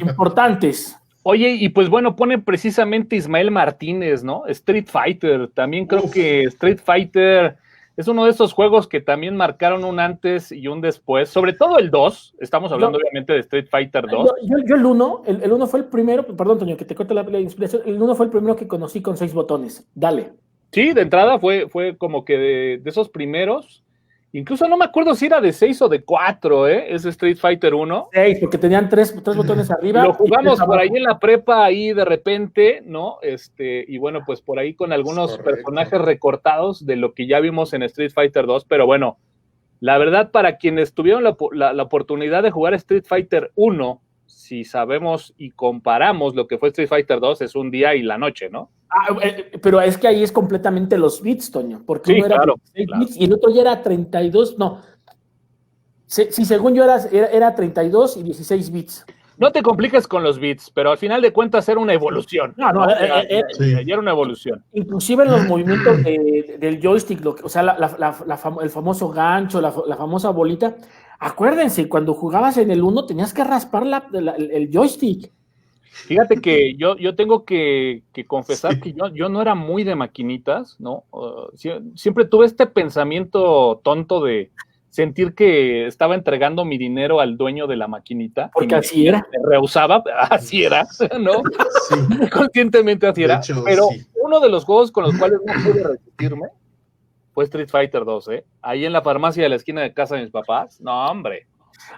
importantes. Oye, y pues bueno, pone precisamente Ismael Martínez, ¿no? Street Fighter. También creo que Street Fighter es uno de esos juegos que también marcaron un antes y un después. Sobre todo el 2. Estamos hablando obviamente de Street Fighter 2. Yo el 1, el 1 fue el primero, perdón, Toño, que te corte la inspiración. El 1 fue el primero que conocí con 6 botones. Dale. Sí, de entrada fue como que de esos primeros. Incluso no me acuerdo si era de 6 o de 4, ese Street Fighter 1. 6, porque tenían 3 botones arriba. Lo jugamos por ahí en la prepa, ahí de repente, ¿no? Y bueno, pues por ahí con algunos personajes recortados de lo que ya vimos en Street Fighter 2, pero bueno, la verdad, para quienes tuvieron la oportunidad de jugar Street Fighter 1, si sabemos y comparamos lo que fue Street Fighter 2, es un día y la noche, ¿no? Pero es que ahí es completamente los bits, Toño, porque sí, uno era claro, 16 bits y el otro ya era 32, no. Si según yo era 32 y 16 bits. No te compliques con los bits, pero al final de cuentas era una evolución. No, sí. Era una evolución. Inclusive en los movimientos del joystick, o sea, el famoso gancho, la famosa bolita. Acuérdense, cuando jugabas en el 1 tenías que raspar el joystick. Fíjate que yo tengo que confesar que yo no era muy de maquinitas, ¿no? Siempre tuve este pensamiento tonto de sentir que estaba entregando mi dinero al dueño de la maquinita. Porque así era. Me rehusaba, así era, ¿no? Sí. Conscientemente así era. Hecho, pero sí. Uno de los juegos con los cuales no pude resistirme fue Street Fighter 2, ¿eh? Ahí en la farmacia de la esquina de casa de mis papás. No, hombre.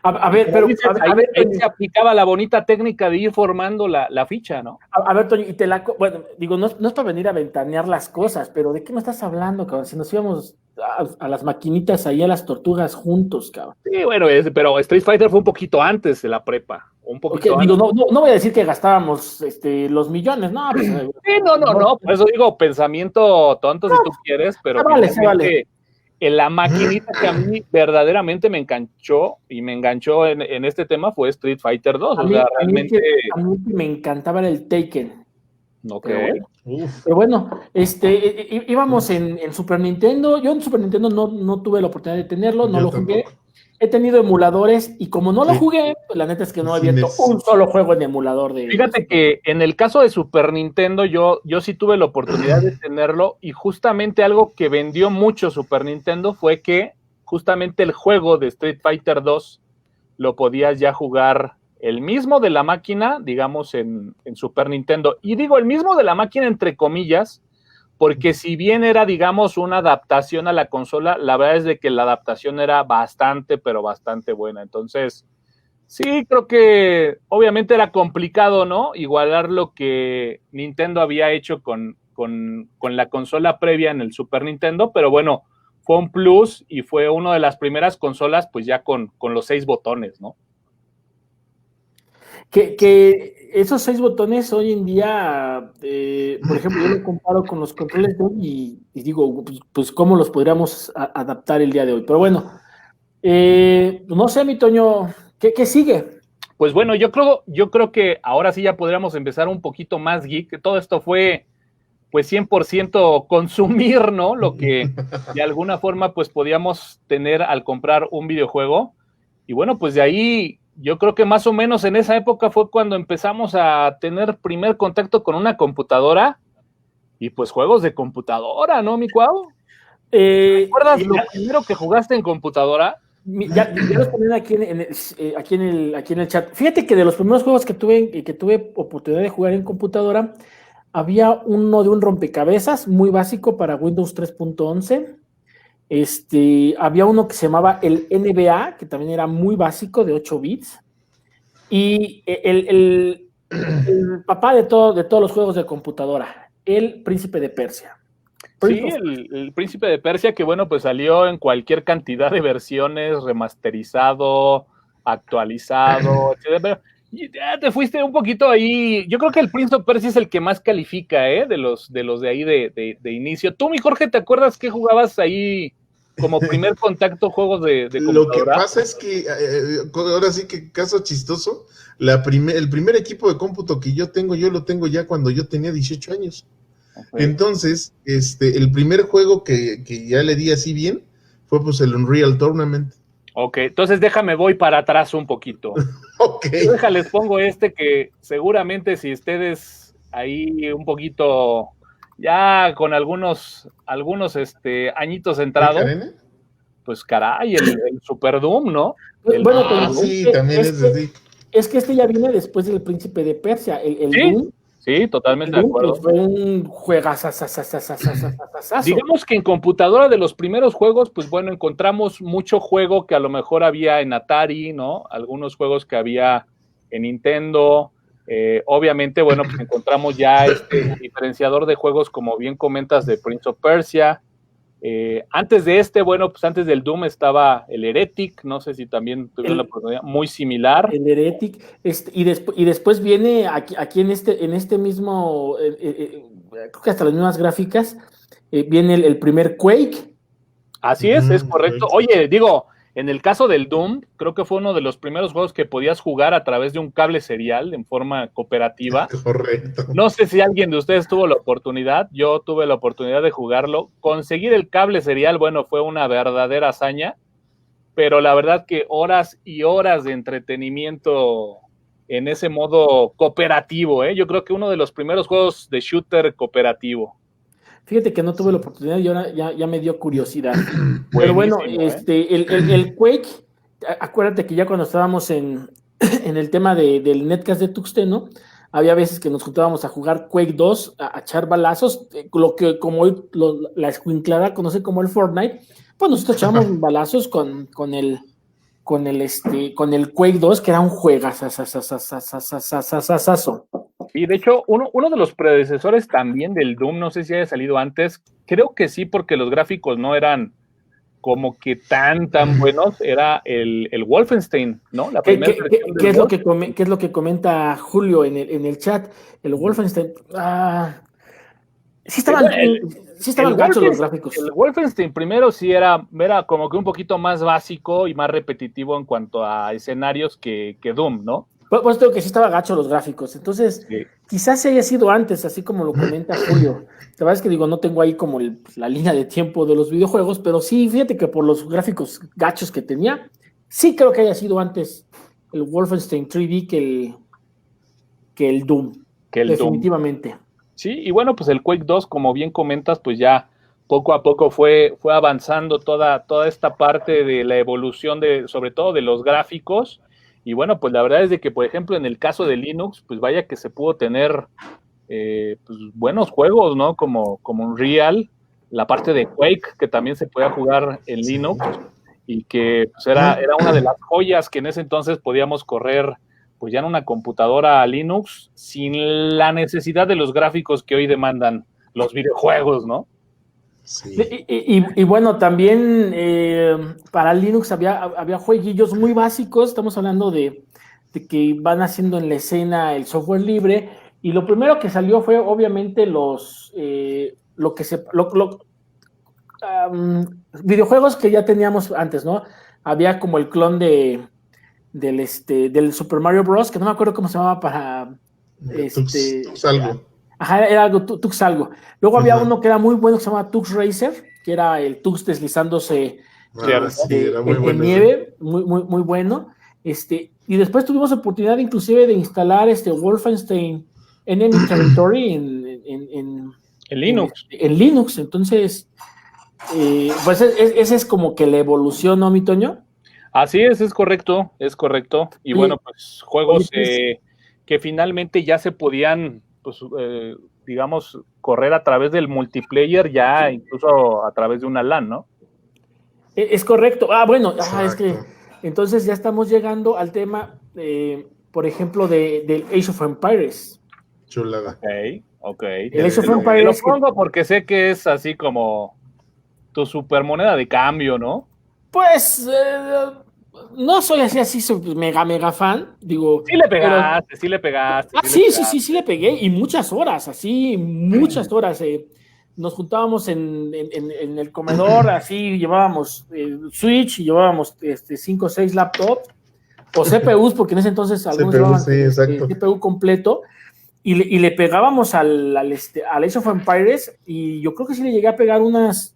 A ver, pero dices, ahí se aplicaba la bonita técnica de ir formando la ficha, ¿no? A ver, Toño, y bueno, digo, no es para venir a ventanear las cosas, pero ¿de qué me estás hablando, cabrón? Si nos íbamos a las maquinitas ahí a las tortugas juntos, cabrón. Sí, bueno, pero Street Fighter fue un poquito antes de la prepa, un poquito antes. Digo, no voy a decir que gastábamos los millones, no. Pues, sí, no, por eso digo, pensamiento tonto si tú quieres, pero vale. La maquinita que a mí verdaderamente me enganchó en este tema fue Street Fighter 2. A mí me encantaba el Taken. Ok. Pero bueno, íbamos en Super Nintendo. Yo en Super Nintendo no tuve la oportunidad de tenerlo, no lo jugué. He tenido emuladores y como no lo jugué, pues la neta es que no he abierto un solo juego en emulador de... Fíjate que en el caso de Super Nintendo yo sí tuve la oportunidad de tenerlo y justamente algo que vendió mucho Super Nintendo fue que justamente el juego de Street Fighter 2 lo podías ya jugar el mismo de la máquina, digamos, en Super Nintendo. Y digo el mismo de la máquina entre comillas, porque si bien era, digamos, una adaptación a la consola, la verdad es de que la adaptación era bastante, pero bastante buena. Entonces, sí, creo que obviamente era complicado, ¿no? Igualar lo que Nintendo había hecho con la consola previa en el Super Nintendo, pero bueno, fue un plus y fue una de las primeras consolas, pues ya con los 6 botones, ¿no? Que esos 6 botones hoy en día, por ejemplo, yo lo comparo con los controles de hoy y digo, pues cómo los podríamos adaptar el día de hoy. Pero bueno, no sé, mi Toño, ¿qué sigue? Pues bueno, yo creo que ahora sí ya podríamos empezar un poquito más geek. Todo esto fue pues 100% consumir, ¿no? Lo que de alguna forma pues podíamos tener al comprar un videojuego. Y bueno, pues de ahí... Yo creo que más o menos en esa época fue cuando empezamos a tener primer contacto con una computadora y pues juegos de computadora, ¿no, mi Cuau? ¿Te acuerdas lo primero que jugaste en computadora? Ya los ponen aquí en el chat. Fíjate que de los primeros juegos que tuve oportunidad de jugar en computadora, había uno de un rompecabezas muy básico para Windows 3.11. Había uno que se llamaba el NBA, que también era muy básico, de 8 bits. Y el papá de todos los juegos de computadora, el Príncipe de Persia. Sí, el Príncipe de Persia, que bueno, pues salió en cualquier cantidad de versiones, remasterizado, actualizado, etc. Ya te fuiste un poquito ahí. Yo creo que el Prince of Persia es el que más califica, de los de ahí de inicio. Tú, mi Jorge, ¿te acuerdas que jugabas ahí como primer contacto juegos de computadora? Lo que pasa es que, ahora sí que caso chistoso, el primer equipo de cómputo que yo lo tengo ya cuando yo tenía 18 años. Okay. Entonces, el primer juego que ya le di así bien fue pues el Unreal Tournament. Ok, entonces voy para atrás un poquito. Ok. Déjales, pongo que seguramente si ustedes ahí un poquito ya con algunos añitos entrados, pues caray, el Super Doom, ¿no? Bueno, sí, también es que ya viene después del Príncipe de Persia, el ¿Sí? Doom. Sí, totalmente de acuerdo. Fue un juegazo. Digamos que en computadora de los primeros juegos, pues bueno, encontramos mucho juego que a lo mejor había en Atari, ¿no? Algunos juegos que había en Nintendo. Obviamente, bueno, pues encontramos ya diferenciador de juegos, como bien comentas, de Prince of Persia. Antes de pues antes del Doom estaba el Heretic, no sé si también tuvieron la oportunidad, muy similar. El Heretic, y después viene aquí en este mismo, creo que hasta las mismas gráficas, viene el primer Quake. Así es correcto. Oye, digo, en el caso del Doom, creo que fue uno de los primeros juegos que podías jugar a través de un cable serial en forma cooperativa. Correcto. No sé si alguien de ustedes tuvo la oportunidad, yo tuve la oportunidad de jugarlo. Conseguir el cable serial, bueno, fue una verdadera hazaña, pero la verdad que horas y horas de entretenimiento en ese modo cooperativo, ¿eh? Yo creo que uno de los primeros juegos de shooter cooperativo. Fíjate que no tuve la oportunidad y ahora ya me dio curiosidad. Pero bueno, el Quake, acuérdate que ya cuando estábamos en el tema del Netcast de Tuxteno, había veces que nos juntábamos a jugar Quake 2, a echar balazos, lo que como hoy la escuinclada conoce como el Fortnite, pues nosotros echábamos balazos con el Quake 2, que era un juegazazazazazazazazazo. Y de hecho, uno de los predecesores también del Doom, no sé si haya salido antes, creo que sí, porque los gráficos no eran como que tan buenos, era el Wolfenstein, ¿no? La primera versión ¿Qué es lo que comenta Julio en el chat? El Wolfenstein, sí estaban gachos los gráficos. El Wolfenstein primero sí era como que un poquito más básico y más repetitivo en cuanto a escenarios que Doom, ¿no? Pues tengo que sí estaba gacho los gráficos, entonces sí. Quizás haya sido antes, así como lo comenta Julio. La verdad es que digo, no tengo ahí como la línea de tiempo de los videojuegos, pero sí, fíjate que por los gráficos gachos que tenía, sí creo que haya sido antes el Wolfenstein 3D que el Doom. Definitivamente. Doom. Sí, y bueno, pues el Quake 2, como bien comentas, pues ya poco a poco fue avanzando toda esta parte de la evolución sobre todo de los gráficos. Y bueno, pues la verdad es de que, por ejemplo, en el caso de Linux, pues vaya que se pudo tener pues buenos juegos, ¿no? Como Unreal, la parte de Quake, que también se podía jugar en Linux, y que pues era una de las joyas que en ese entonces podíamos correr pues ya en una computadora Linux sin la necesidad de los gráficos que hoy demandan los videojuegos, ¿no? Sí. Y bueno, también para Linux había jueguillos muy básicos. Estamos hablando de que van haciendo en la escena el software libre, y lo primero que salió fue obviamente videojuegos que ya teníamos antes, ¿no? Había como el clon del Super Mario Bros., que no me acuerdo cómo se llamaba para Tux algo. Ajá, era algo, Tux algo. Luego había uno que era muy bueno, que se llamaba Tux Racer, que era el Tux deslizándose en nieve, muy bueno. Y después tuvimos oportunidad inclusive de instalar Wolfenstein Enemy Territory en Linux. En Linux, entonces, pues esa es como que la evolución, ¿no, mi Toño? Así es correcto. Y bueno, pues juegos que finalmente ya se podían, pues, digamos, correr a través del multiplayer, ya incluso a través de una LAN, ¿no? Es correcto. Bueno, es que entonces ya estamos llegando al tema, por ejemplo, del Age of Empires. Chulada. Ok. El Age of Empires. Lo pongo porque sé que es así como tu super moneda de cambio, ¿no? Pues no soy así mega fan, digo. Sí le pegaste. Sí le pegué, y muchas horas, muchas horas. Nos juntábamos en el comedor, así llevábamos Switch y llevábamos 5 o 6 laptops o CPUs, porque en ese entonces algunos llevaban CPU completo, y le pegábamos al Age of Empires, y yo creo que sí le llegué a pegar unas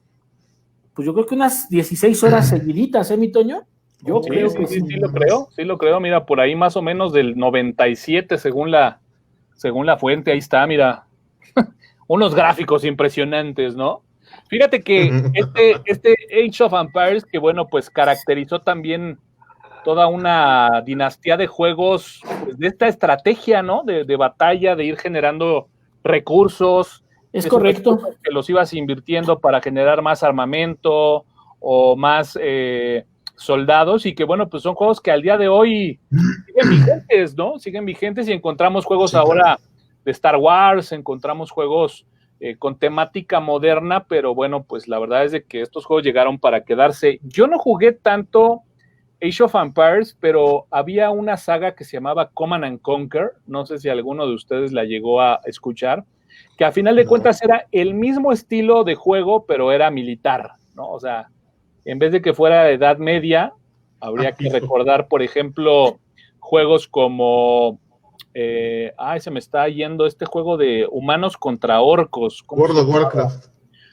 16 horas seguiditas, mi Toño. Yo creo que sí. Sí lo creo, mira, por ahí más o menos del 97 según la fuente, ahí está, mira, unos gráficos impresionantes, ¿no? Fíjate que este Age of Empires, que bueno, pues caracterizó también toda una dinastía de juegos, pues, de esta estrategia, ¿no? De batalla, de ir generando recursos. Es correcto. Que los ibas invirtiendo para generar más armamento o más soldados, y que bueno, pues son juegos que al día de hoy siguen vigentes, ¿no? Siguen vigentes, y encontramos juegos ahora de Star Wars, encontramos juegos con temática moderna, pero bueno, pues la verdad es de que estos juegos llegaron para quedarse. Yo no jugué tanto Age of Empires, pero había una saga que se llamaba Command and Conquer, no sé si alguno de ustedes la llegó a escuchar, que a final de cuentas era el mismo estilo de juego, pero era militar, ¿no? O sea, en vez de que fuera de Edad Media, habría que recordar, por ejemplo, juegos como se me está yendo este juego de humanos contra orcos. World of Warcraft.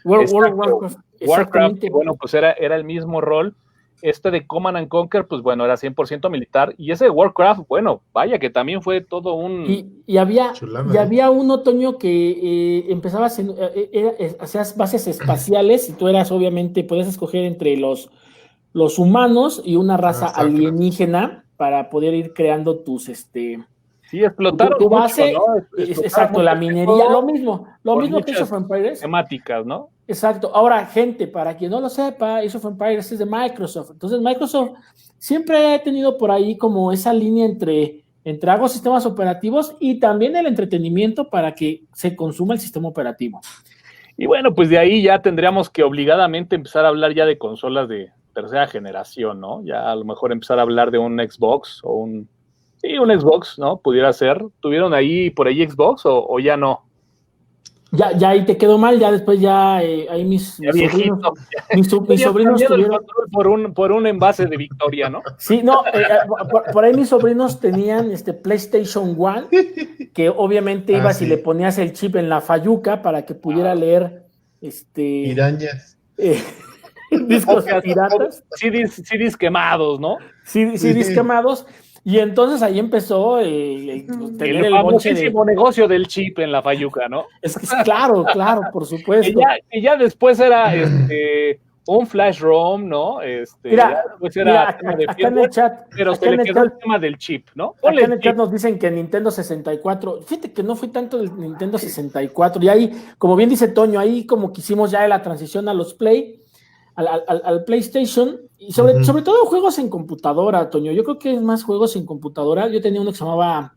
Warcraft, bueno, pues era el mismo rol. Este de Command and Conquer, pues bueno, era 100% militar. Y ese de Warcraft, bueno, vaya que también fue todo un... Y había un otoño que empezaba hacías bases espaciales, y tú eras, obviamente, podías escoger entre los humanos y una raza alienígena para poder ir creando tus... Sí, explotaron tu base, mucho, ¿no? Exacto, la minería, lo mismo que Age of Empires. Temáticas, ¿no? Exacto. Ahora, gente, para quien no lo sepa, Age of Empires es de Microsoft. Entonces, Microsoft siempre ha tenido por ahí como esa línea entre hago sistemas operativos y también el entretenimiento para que se consuma el sistema operativo. Y bueno, pues de ahí ya tendríamos que obligadamente empezar a hablar ya de consolas de tercera generación, ¿no? Ya a lo mejor empezar a hablar de un Xbox o un Xbox, ¿no? Pudiera ser. ¿Tuvieron ahí por ahí Xbox o ya no? Ya ahí te quedó mal, ya después ahí mis sobrinos tuvieron... por un envase de Victoria, ¿no? Sí, no, por ahí mis sobrinos tenían PlayStation 1, que obviamente ibas y le ponías el chip en la fayuca para que pudiera leer pirañas. Discos piratas. CDs quemados, ¿no? CDs quemados. Y entonces ahí empezó el famosísimo negocio del chip en la fayuca, ¿no? Es que claro, por supuesto. Y ya después era un flash ROM, ¿no? Después era acá en el chat, pero se le quedó el tema del chip, ¿no? Acá en el chat nos dicen que Nintendo 64, fíjate que no fui tanto del Nintendo 64, y ahí, como bien dice Toño, ahí como que hicimos ya la transición a los al PlayStation, y sobre todo juegos en computadora, Toño. Yo creo que es más juegos en computadora. Yo tenía uno que se llamaba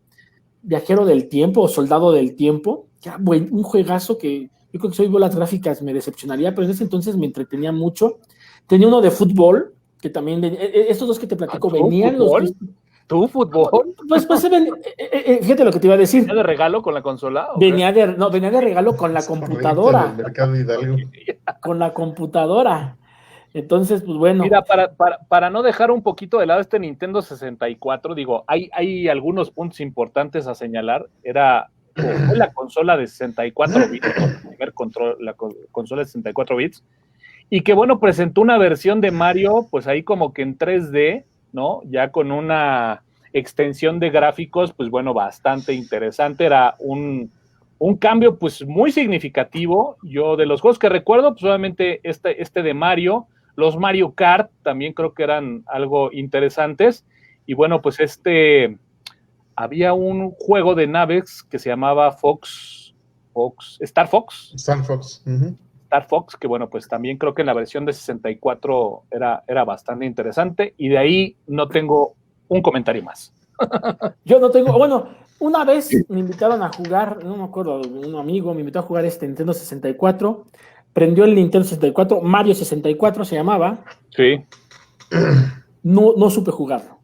Viajero del Tiempo o Soldado del Tiempo, que era un juegazo que yo creo que si hoy veo las gráficas me decepcionaría, pero en ese entonces me entretenía mucho. Tenía uno de fútbol, que también, estos dos que te platico, venían los... ¿Tu fútbol? Pues fíjate lo que te iba a decir. ¿Venía de regalo con la consola? Venía de regalo con la computadora. Con la computadora. Entonces, pues bueno. Mira, para no dejar un poquito de lado este Nintendo 64, digo, hay algunos puntos importantes a señalar. Fue la consola de 64 bits, la consola de 64 bits, y que bueno, presentó una versión de Mario, pues ahí como que en 3D, ¿no? Ya con una extensión de gráficos, pues bueno, bastante interesante. Era un cambio pues muy significativo. Yo de los juegos que recuerdo, pues obviamente este de Mario, los Mario Kart también creo que eran algo interesantes. Y bueno, pues había un juego de naves que se llamaba Star Fox. Star Fox, que bueno, pues también creo que en la versión de 64 era bastante interesante, y de ahí no tengo un comentario más. Yo no tengo, bueno, una vez me invitaron a jugar, no me acuerdo, un amigo me invitó a jugar Nintendo 64, prendió el Nintendo 64, Mario 64 se llamaba. Sí. No supe jugarlo.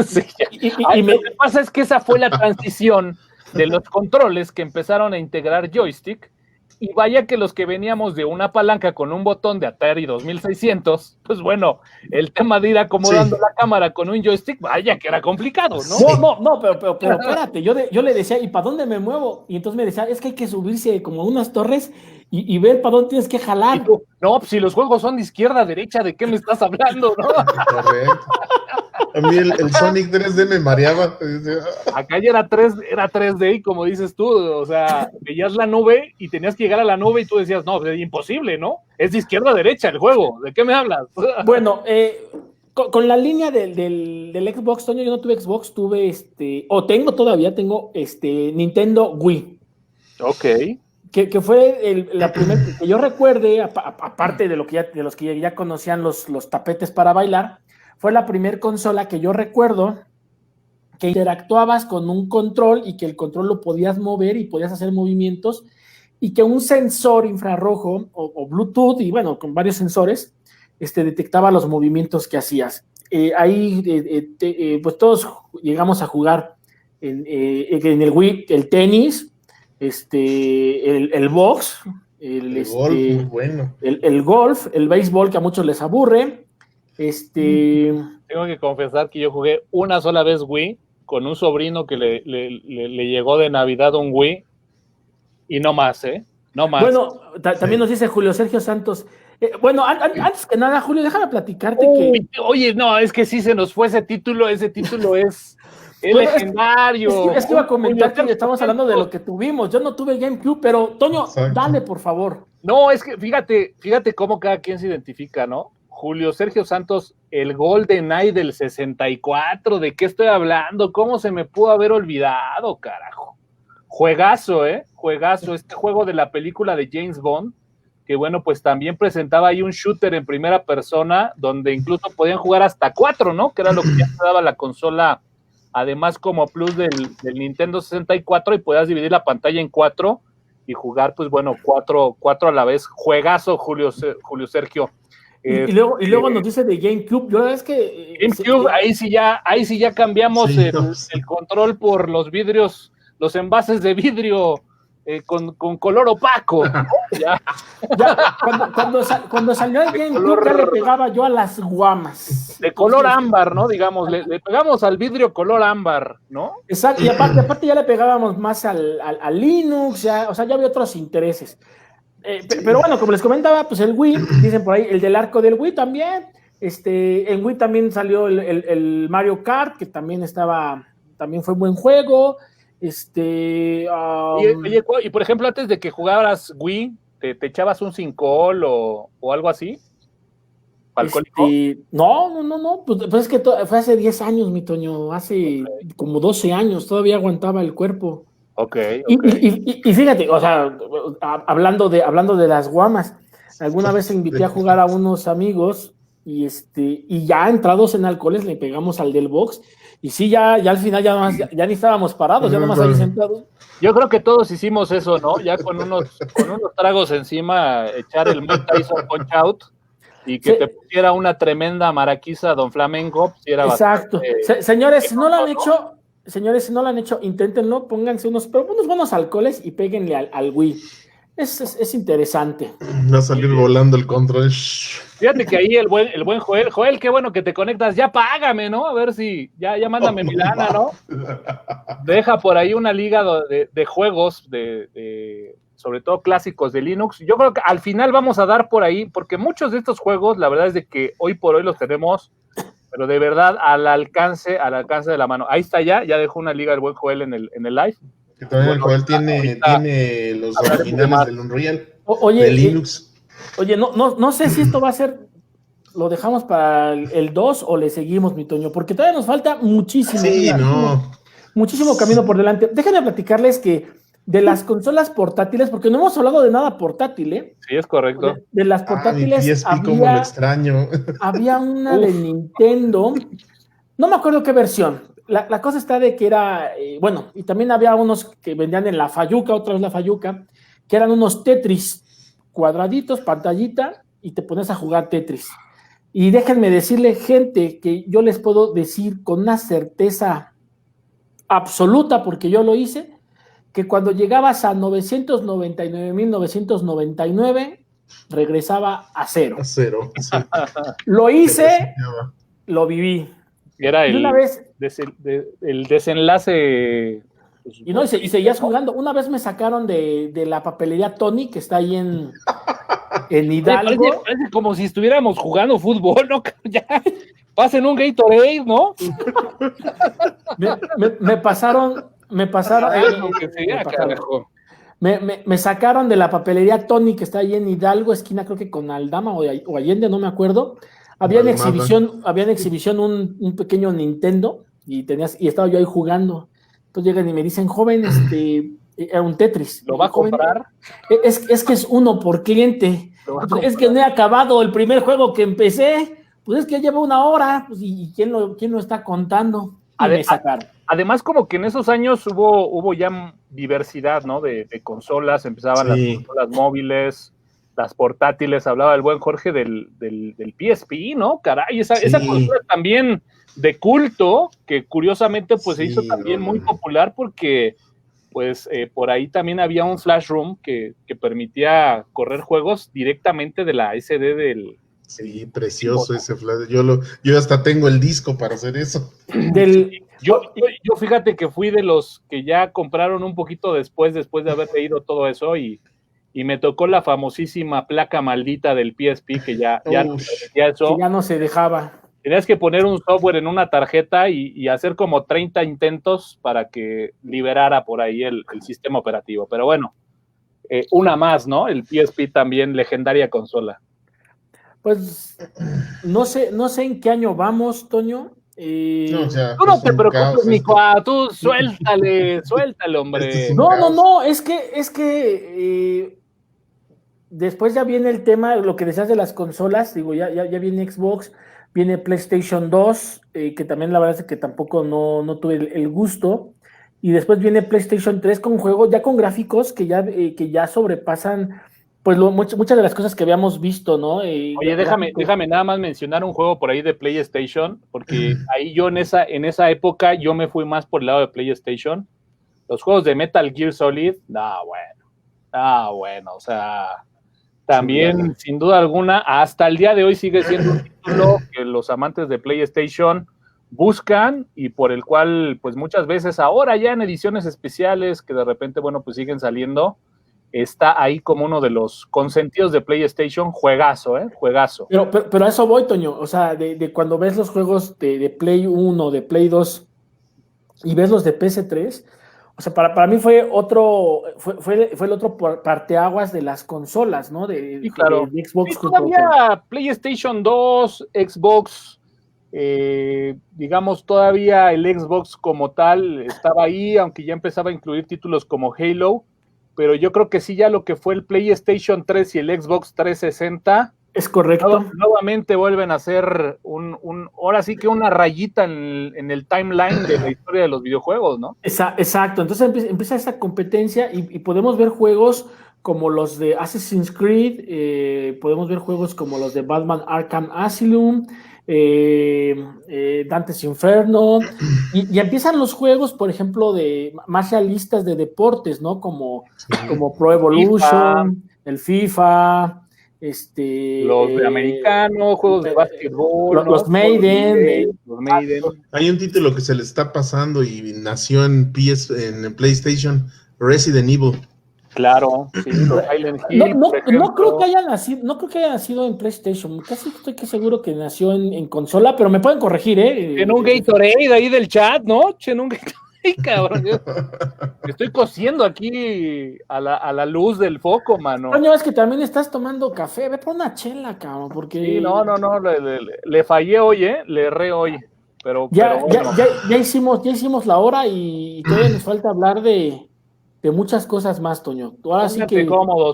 Sí. Lo que pasa es que esa fue la transición de los controles que empezaron a integrar joystick, Y vaya que los que veníamos de una palanca con un botón de Atari 2600, pues bueno, el tema de ir acomodando la cámara con un joystick, vaya que era complicado, ¿no? No, pero espérate, yo le decía, ¿y para dónde me muevo? Y entonces me decía, es que hay que subirse como unas torres y ver para dónde tienes que jalar. Tú, no, pues si los juegos son de izquierda a derecha, ¿de qué me estás hablando, no? Correcto. A mí el Sonic 3D me mareaba. Acá ya era 3D y como dices tú, o sea, veías la nube y tenías que llegar a la nube y tú decías, no, es imposible, ¿no? Es de izquierda a derecha el juego, ¿de qué me hablas? Bueno, con la línea del Xbox, Toño, yo no tuve Xbox, tuve tengo Nintendo Wii. Ok. Que fue la primera que yo recuerde, aparte de los que ya conocían los tapetes para bailar, fue la primera consola que yo recuerdo que interactuabas con un control y que el control lo podías mover y podías hacer movimientos y que un sensor infrarrojo o Bluetooth y bueno, con varios sensores, detectaba los movimientos que hacías. Pues todos llegamos a jugar en el Wii el tenis, el box, el golf, muy bueno. el golf, el béisbol, que a muchos les aburre. Tengo que confesar que yo jugué una sola vez Wii con un sobrino que le llegó de Navidad un Wii y no más, no más. Bueno, también nos dice Julio Sergio Santos. Bueno, antes que nada, Julio, déjame platicarte Oye, no, es que sí se nos fue ese título es bueno, legendario. Es que iba a comentar que estamos hablando de lo que tuvimos. Yo no tuve GameCube, pero Toño, dale, por favor. No, es que fíjate cómo cada quien se identifica, ¿no? Julio Sergio Santos, el GoldenEye del 64, ¿de qué estoy hablando? ¿Cómo se me pudo haber olvidado, carajo? Juegazo, juegazo, este juego de la película de James Bond, que bueno, pues también presentaba ahí un shooter en primera persona, donde incluso podían jugar hasta 4, ¿no? Que era lo que ya te daba la consola, además como plus del Nintendo 64, y podías dividir la pantalla en 4 y jugar, pues bueno, 4 a la vez. Juegazo, Julio Sergio. Y luego nos dice de GameCube. Yo la verdad es que GameCube, ahí sí ya cambiamos el control por los vidrios, los envases de vidrio con color opaco. Ya cuando salió el GameCube ya le pegaba yo a las guamas. De color ámbar, ¿no? Digamos, le pegamos al vidrio color ámbar, ¿no? Exacto, y aparte ya le pegábamos más al Linux, ya había otros intereses. Pero bueno, como les comentaba, pues el Wii, dicen por ahí, el del arco del Wii también. En Wii también salió el Mario Kart, que también fue un buen juego. Oye, y por ejemplo, antes de que jugaras Wii, ¿te echabas un Cincol o algo así? ¿Alcohólico? No, pues es que fue hace 10 años, mi Toño, hace como 12 años, todavía aguantaba el cuerpo. Okay. Y fíjate, o sea, hablando de las guamas, alguna vez invité a jugar a unos amigos y ya entrados en alcoholes le pegamos al del box y sí, ya al final ya ni estábamos parados, ya nomás ahí sentados. Yo creo que todos hicimos eso, ¿no? Ya con unos tragos encima, echar el Mike Tyson Punch Out y que te pusiera una tremenda maraquiza Don Flamenco. Si era exacto. Señores, si no lo han hecho, inténtenlo, pónganse unos buenos alcoholes y péguenle al Wii. Es interesante. Va a salir volando el control. Fíjate que ahí el buen Joel, qué bueno que te conectas, ya págame, ¿no? A ver si, ya mándame mi lana, ¿no? Deja por ahí una liga de juegos, sobre todo clásicos de Linux. Yo creo que al final vamos a dar por ahí, porque muchos de estos juegos, la verdad es de que hoy por hoy los tenemos, pero de verdad al alcance de la mano. Ahí está ya dejó una liga el buen Joel en el live. Que también el Joel tiene los originales del Unreal, de Linux. Oye, no sé si esto va a ser, lo dejamos para el 2 o le seguimos, mi Toño, porque todavía nos falta muchísimo. Sí, muchísimo camino por delante. Déjenme platicarles que de las consolas portátiles, porque no hemos hablado de nada portátil, ¿eh? Sí, es correcto. De las portátiles como lo extraño. Había una de Nintendo, no me acuerdo qué versión. La cosa está de que era, y también había unos que vendían en la Fayuca, otra vez la Fayuca, que eran unos Tetris cuadraditos, pantallita, y te pones a jugar Tetris. Y déjenme decirle, gente, que yo les puedo decir con una certeza absoluta, porque yo lo hice, que cuando llegabas a 999,999, regresaba a 0. A 0. Sí. Lo hice, lo viví. Era Y una vez, el desenlace. y no, y seguías jugando. Una vez me sacaron de la papelería Tony, que está ahí en Hidalgo. Parece como si estuviéramos jugando fútbol, ¿no? Ya, pasen un Gatorade, ¿no? Me pasaron. Me sacaron de la papelería Tony, que está ahí en Hidalgo, esquina creo que con Aldama o Allende, no me acuerdo. Había en exhibición un pequeño Nintendo y estaba yo ahí jugando. Entonces llegan y me dicen, joven, era un Tetris. ¿Lo va a comprar? Es que es uno por cliente. Es que no he acabado el primer juego que empecé. Pues es que lleva 1 hora. Pues, ¿y quién lo está contando? Y me sacaron. Además, como que en esos años hubo ya diversidad, ¿no? De consolas, empezaban las consolas móviles, las portátiles, hablaba el buen Jorge del PSP, ¿no? Caray, esa consola también de culto, que curiosamente pues se hizo también muy popular porque pues por ahí también había un flash room que permitía correr juegos directamente de la SD del... Sí, precioso ese flash. Yo hasta tengo el disco para hacer eso. Yo fíjate que fui de los que ya compraron un poquito después de haber leído todo eso y me tocó la famosísima placa maldita del PSP que ya no se dejaba. Tenías que poner un software en una tarjeta y hacer como 30 intentos para que liberara por ahí el sistema operativo. Pero bueno, una más, ¿no? El PSP también, legendaria consola. Pues no sé en qué año vamos, Toño. Tú no te preocupes, Nico, tú suéltale, hombre. No, es que después ya viene el tema, lo que decías de las consolas, digo, ya viene Xbox, viene PlayStation 2, que también la verdad es que tampoco no tuve el gusto, y después viene PlayStation 3 con juegos, ya con gráficos que ya sobrepasan pues muchas de las cosas que habíamos visto, ¿no? Oye, déjame nada más mencionar un juego por ahí de PlayStation, porque ahí yo en esa época yo me fui más por el lado de PlayStation. Los juegos de Metal Gear Solid, bueno, o sea, también sin duda alguna, hasta el día de hoy sigue siendo un título que los amantes de PlayStation buscan y por el cual, pues muchas veces ahora ya en ediciones especiales que de repente, bueno, pues siguen saliendo, está ahí como uno de los consentidos de PlayStation, juegazo. Pero a eso voy, Toño, o sea, de cuando ves los juegos de Play 1, de Play 2 y ves los de PS3, o sea, para mí fue el otro parteaguas de las consolas, ¿no? De Xbox. Sí, todavía PlayStation 2, Xbox, digamos, todavía el Xbox como tal estaba ahí, aunque ya empezaba a incluir títulos como Halo, pero yo creo que sí, ya lo que fue el PlayStation 3 y el Xbox 360... Es correcto. Nuevamente vuelven a hacer ahora sí que una rayita en el timeline de la historia de los videojuegos, ¿no? Exacto, entonces empieza esa competencia y podemos ver juegos como los de Assassin's Creed, podemos ver juegos como los de Batman Arkham Asylum, Dante's Inferno, y empiezan los juegos, por ejemplo, más realistas de deportes, ¿no? Como Pro Evolution, el FIFA, los de americano, juegos de básquetbol, los Maiden. Hay un título que se le está pasando y nació en PlayStation, Resident Evil. Claro, sí, Silent Hill, no creo que haya nacido en PlayStation, casi estoy seguro que nació en consola, pero me pueden corregir, En un Gatorade ahí del chat, ¿no? En un Gatorade, cabrón. Estoy cosiendo aquí a la luz del foco, mano. Coño, es que también estás tomando café, ve por una chela, cabrón, porque... Sí, no, le fallé hoy, le erré hoy, pero ya hicimos la hora y todavía nos falta hablar de muchas cosas más, Toño. Ahora sí que...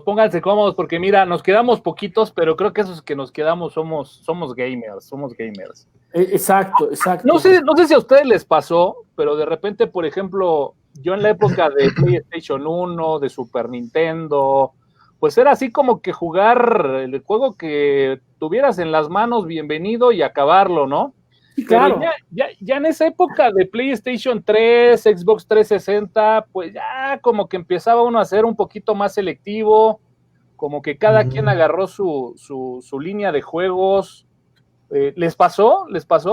Pónganse cómodos, porque mira, nos quedamos poquitos, pero creo que esos que nos quedamos somos gamers. Exacto. No sé si a ustedes les pasó, pero de repente, por ejemplo, yo en la época de PlayStation 1, de Super Nintendo, pues era así como que jugar el juego que tuvieras en las manos, bienvenido, y acabarlo, ¿no? Sí, claro. Ya en esa época de PlayStation 3, Xbox 360, pues ya como que empezaba uno a ser un poquito más selectivo, como que cada quien agarró su línea de juegos. ¿Les pasó?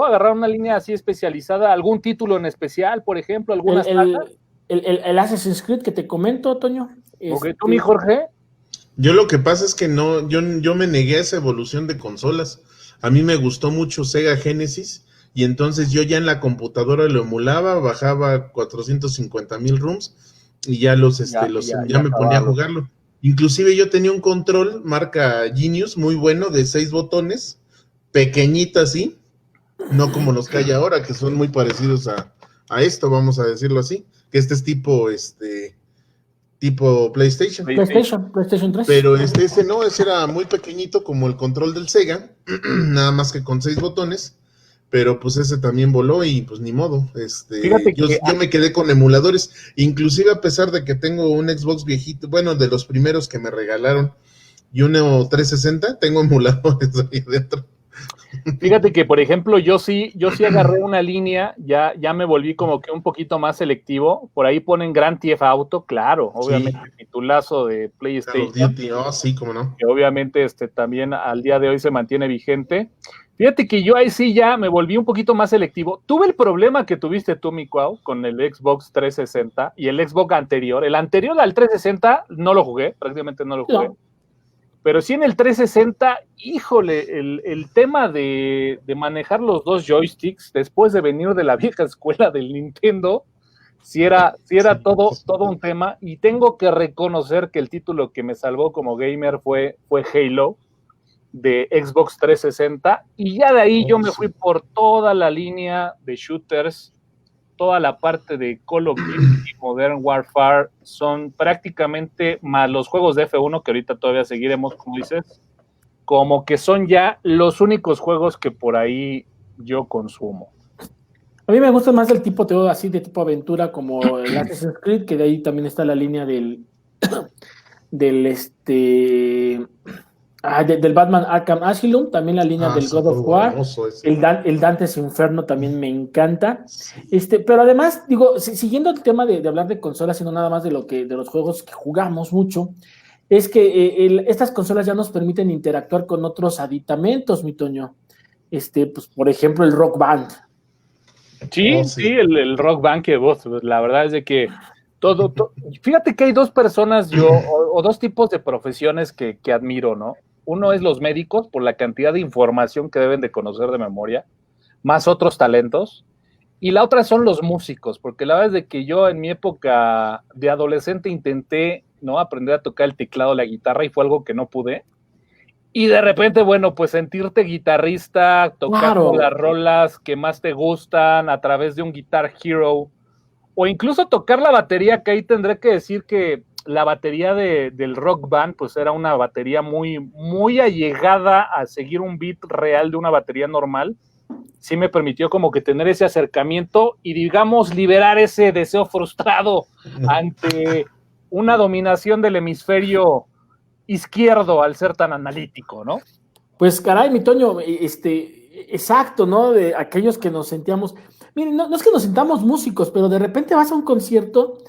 ¿Agarrar una línea así especializada? ¿Algún título en especial, por ejemplo? ¿Alguna saga? El Assassin's Creed que te comento, Toño. ¿Ok, tú, mi Jorge? Yo lo que pasa es que no, yo me negué a esa evolución de consolas. A mí me gustó mucho Sega Genesis y entonces yo ya en la computadora lo emulaba, bajaba 450,000 ROMs y ya ya me ponía a jugarlo. Inclusive yo tenía un control marca Genius muy bueno de 6 botones, pequeñita así, no como los que hay ahora, que son muy parecidos a esto, vamos a decirlo así, que este es tipo PlayStation 3. Pero ese no, ese era muy pequeñito como el control del Sega, nada más que con 6 botones, pero pues ese también voló y pues ni modo. Yo me quedé con emuladores, inclusive a pesar de que tengo un Xbox viejito, bueno, de los primeros que me regalaron, y uno 360, tengo emuladores ahí dentro. Fíjate que, por ejemplo, yo sí agarré una línea, ya me volví como que un poquito más selectivo. Por ahí ponen Grand Theft Auto, claro, obviamente el titulazo de PlayStation. Call of Duty, sí, cómo no. Que obviamente también al día de hoy se mantiene vigente. Fíjate que yo ahí sí ya me volví un poquito más selectivo. Tuve el problema que tuviste tú, mi Cuau, con el Xbox 360 y el Xbox anterior. El anterior al 360 no lo jugué, prácticamente no lo jugué. No. Pero sí en el 360, híjole, el tema de manejar los dos joysticks después de venir de la vieja escuela del Nintendo, sí era todo un tema, y tengo que reconocer que el título que me salvó como gamer fue Halo de Xbox 360, y ya de ahí yo me fui por toda la línea de shooters, toda la parte de Call of Duty, Modern Warfare, son prácticamente, más los juegos de F1, que ahorita todavía seguiremos, como dices, como que son ya los únicos juegos que por ahí yo consumo. A mí me gusta más el tipo así de tipo aventura, como el Assassin's Creed, que de ahí también está la línea del Batman Arkham Asylum, también la línea del God of War, el Dante's Inferno también me encanta. Pero además, digo, siguiendo el tema de hablar de consolas, sino nada más de los juegos que jugamos mucho, es que estas consolas ya nos permiten interactuar con otros aditamentos, mi Toño. Pues, por ejemplo, el Rock Band. Sí, el Rock Band, que vos, la verdad es de que todo. Fíjate que hay dos personas o dos tipos de profesiones que admiro, ¿no? Uno es los médicos, por la cantidad de información que deben de conocer de memoria, más otros talentos, y la otra son los músicos, porque la verdad es de que yo en mi época de adolescente intenté, ¿no?, aprender a tocar el teclado, la guitarra, y fue algo que no pude, y de repente, bueno, pues sentirte guitarrista, tocando las rolas que más te gustan a través de un Guitar Hero, o incluso tocar la batería, que ahí tendré que decir que la batería del Rock Band, pues era una batería muy, muy allegada a seguir un beat real de una batería normal. Sí me permitió como que tener ese acercamiento y, digamos, liberar ese deseo frustrado ante una dominación del hemisferio izquierdo al ser tan analítico, ¿no? Pues caray, mi Toño, exacto, ¿no? De aquellos que nos sentíamos, miren, no es que nos sintamos músicos, pero de repente vas a un concierto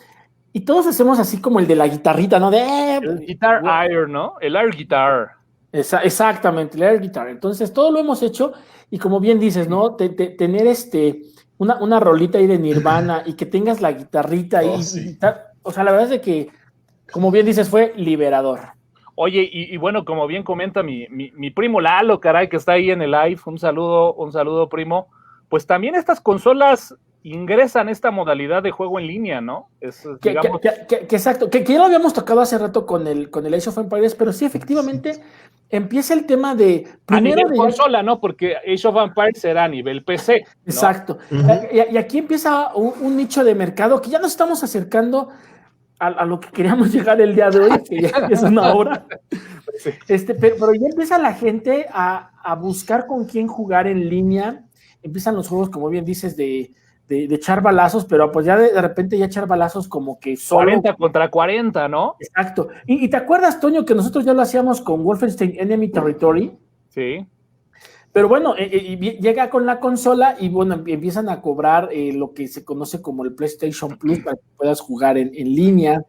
y todos hacemos así como el de la guitarrita, ¿no? El guitar air, ¿no? El air guitar. Exactamente, el air guitar. Entonces, todo lo hemos hecho y, como bien dices, ¿no? Tener una rolita ahí de Nirvana y que tengas la guitarrita ahí. Sí. O sea, la verdad es de que, como bien dices, fue liberador. Oye, y bueno, como bien comenta mi primo Lalo, caray, que está ahí en el live, un saludo, primo. Pues también estas consolas ingresan esta modalidad de juego en línea, ¿no? Exacto, que ya lo habíamos tocado hace rato con el Age of Empires, pero sí, efectivamente, empieza el tema de... A nivel consola, ¿no? Porque Age of Empires era a nivel PC, ¿no? Exacto. Y aquí empieza un nicho de mercado que ya nos estamos acercando a lo que queríamos llegar el día de hoy, que ya es una hora. Pero ya empieza la gente a buscar con quién jugar en línea. Empiezan los juegos, como bien dices, de echar balazos, pero pues ya de repente ya echar balazos como que solo... 40 contra 40, ¿no? Exacto. ¿Y te acuerdas, Toño, que nosotros ya lo hacíamos con Wolfenstein Enemy Territory? Sí. Pero bueno, llega con la consola y bueno, empiezan a cobrar lo que se conoce como el PlayStation Plus para que puedas jugar en línea.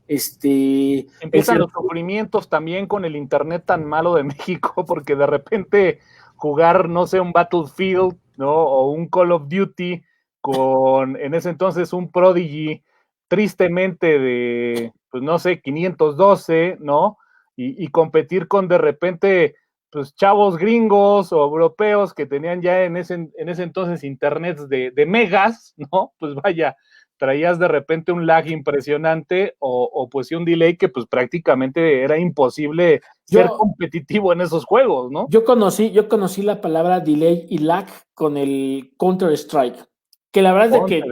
Empiezan los sufrimientos también con el internet tan malo de México, porque de repente jugar, no sé, un Battlefield, ¿no? O un Call of Duty con, en ese entonces, un Prodigy tristemente de, pues no sé, 512, ¿no? Y competir con de repente, pues chavos gringos o europeos que tenían ya en ese entonces internet de megas, ¿no? Pues vaya, traías de repente un lag impresionante o pues sí un delay que pues prácticamente era imposible ser competitivo en esos juegos, ¿no? Yo conocí la palabra delay y lag con el Counter-Strike, que la verdad es que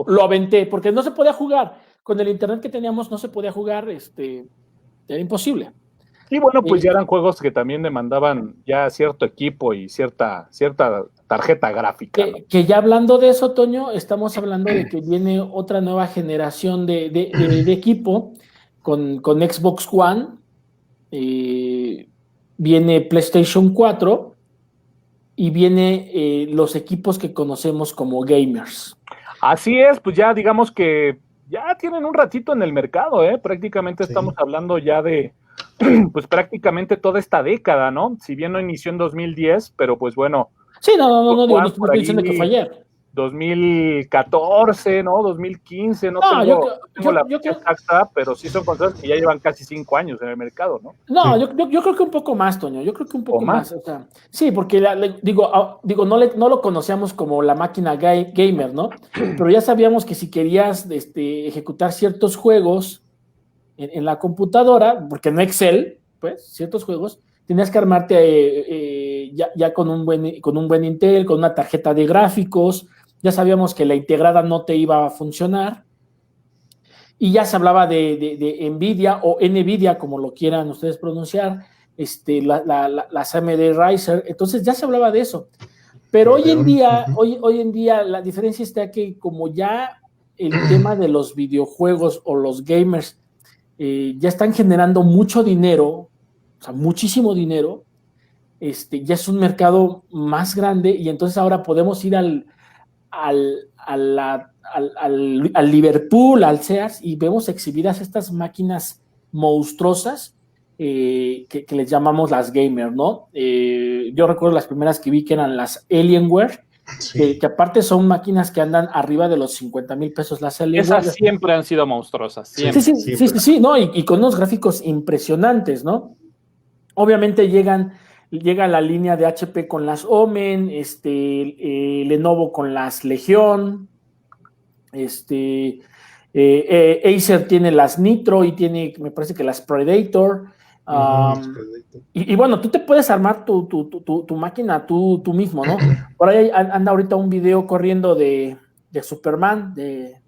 lo aventé, porque no se podía jugar, con el internet que teníamos no se podía jugar, era imposible. Y bueno, pues ya eran juegos que también demandaban ya cierto equipo y cierta tarjeta gráfica, ¿no? Que ya hablando de eso, Toño, estamos hablando de que viene otra nueva generación de equipo con Xbox One, viene PlayStation 4 y viene los equipos que conocemos como gamers. Así es, pues ya digamos que ya tienen un ratito en el mercado, prácticamente estamos hablando ya de pues prácticamente toda esta década, ¿no? Si bien no inició en 2010, pero pues bueno. Sí, no estoy diciendo que fue ayer. 2014, ¿no? 2015, no tengo la fecha exacta, pero sí son consolas que ya llevan casi 5 años en el mercado, ¿no? No, yo creo que un poco más, Toño, yo creo que un poco más. O sea, sí, porque no lo conocíamos como la máquina gamer, ¿no? Pero ya sabíamos que si querías ejecutar ciertos juegos en la computadora, porque no Excel, pues, ciertos juegos, tenías que armarte ya con un buen Intel, con una tarjeta de gráficos. Ya sabíamos que la integrada no te iba a funcionar. Y ya se hablaba de NVIDIA o NVIDIA, como lo quieran ustedes pronunciar, las AMD Ryzen. Entonces ya se hablaba de eso. Pero hoy en día la diferencia está que como ya el tema de los videojuegos o los gamers ya están generando mucho dinero, o sea, muchísimo dinero, ya es un mercado más grande y entonces ahora podemos ir al Liverpool, al Sears, y vemos exhibidas estas máquinas monstruosas que les llamamos las gamers, ¿no? Yo recuerdo las primeras que vi que eran las Alienware, que aparte son máquinas que andan arriba de los 50,000 pesos las Alienware. Esas siempre han sido monstruosas. Sí, ¿no? Y con unos gráficos impresionantes, ¿no? Obviamente llega la línea de HP con las Omen, Lenovo con las Legion, Acer tiene las Nitro y tiene, me parece que las Predator. Y bueno, tú te puedes armar tu máquina tú mismo, ¿no? Por ahí anda ahorita un video corriendo de Superman, de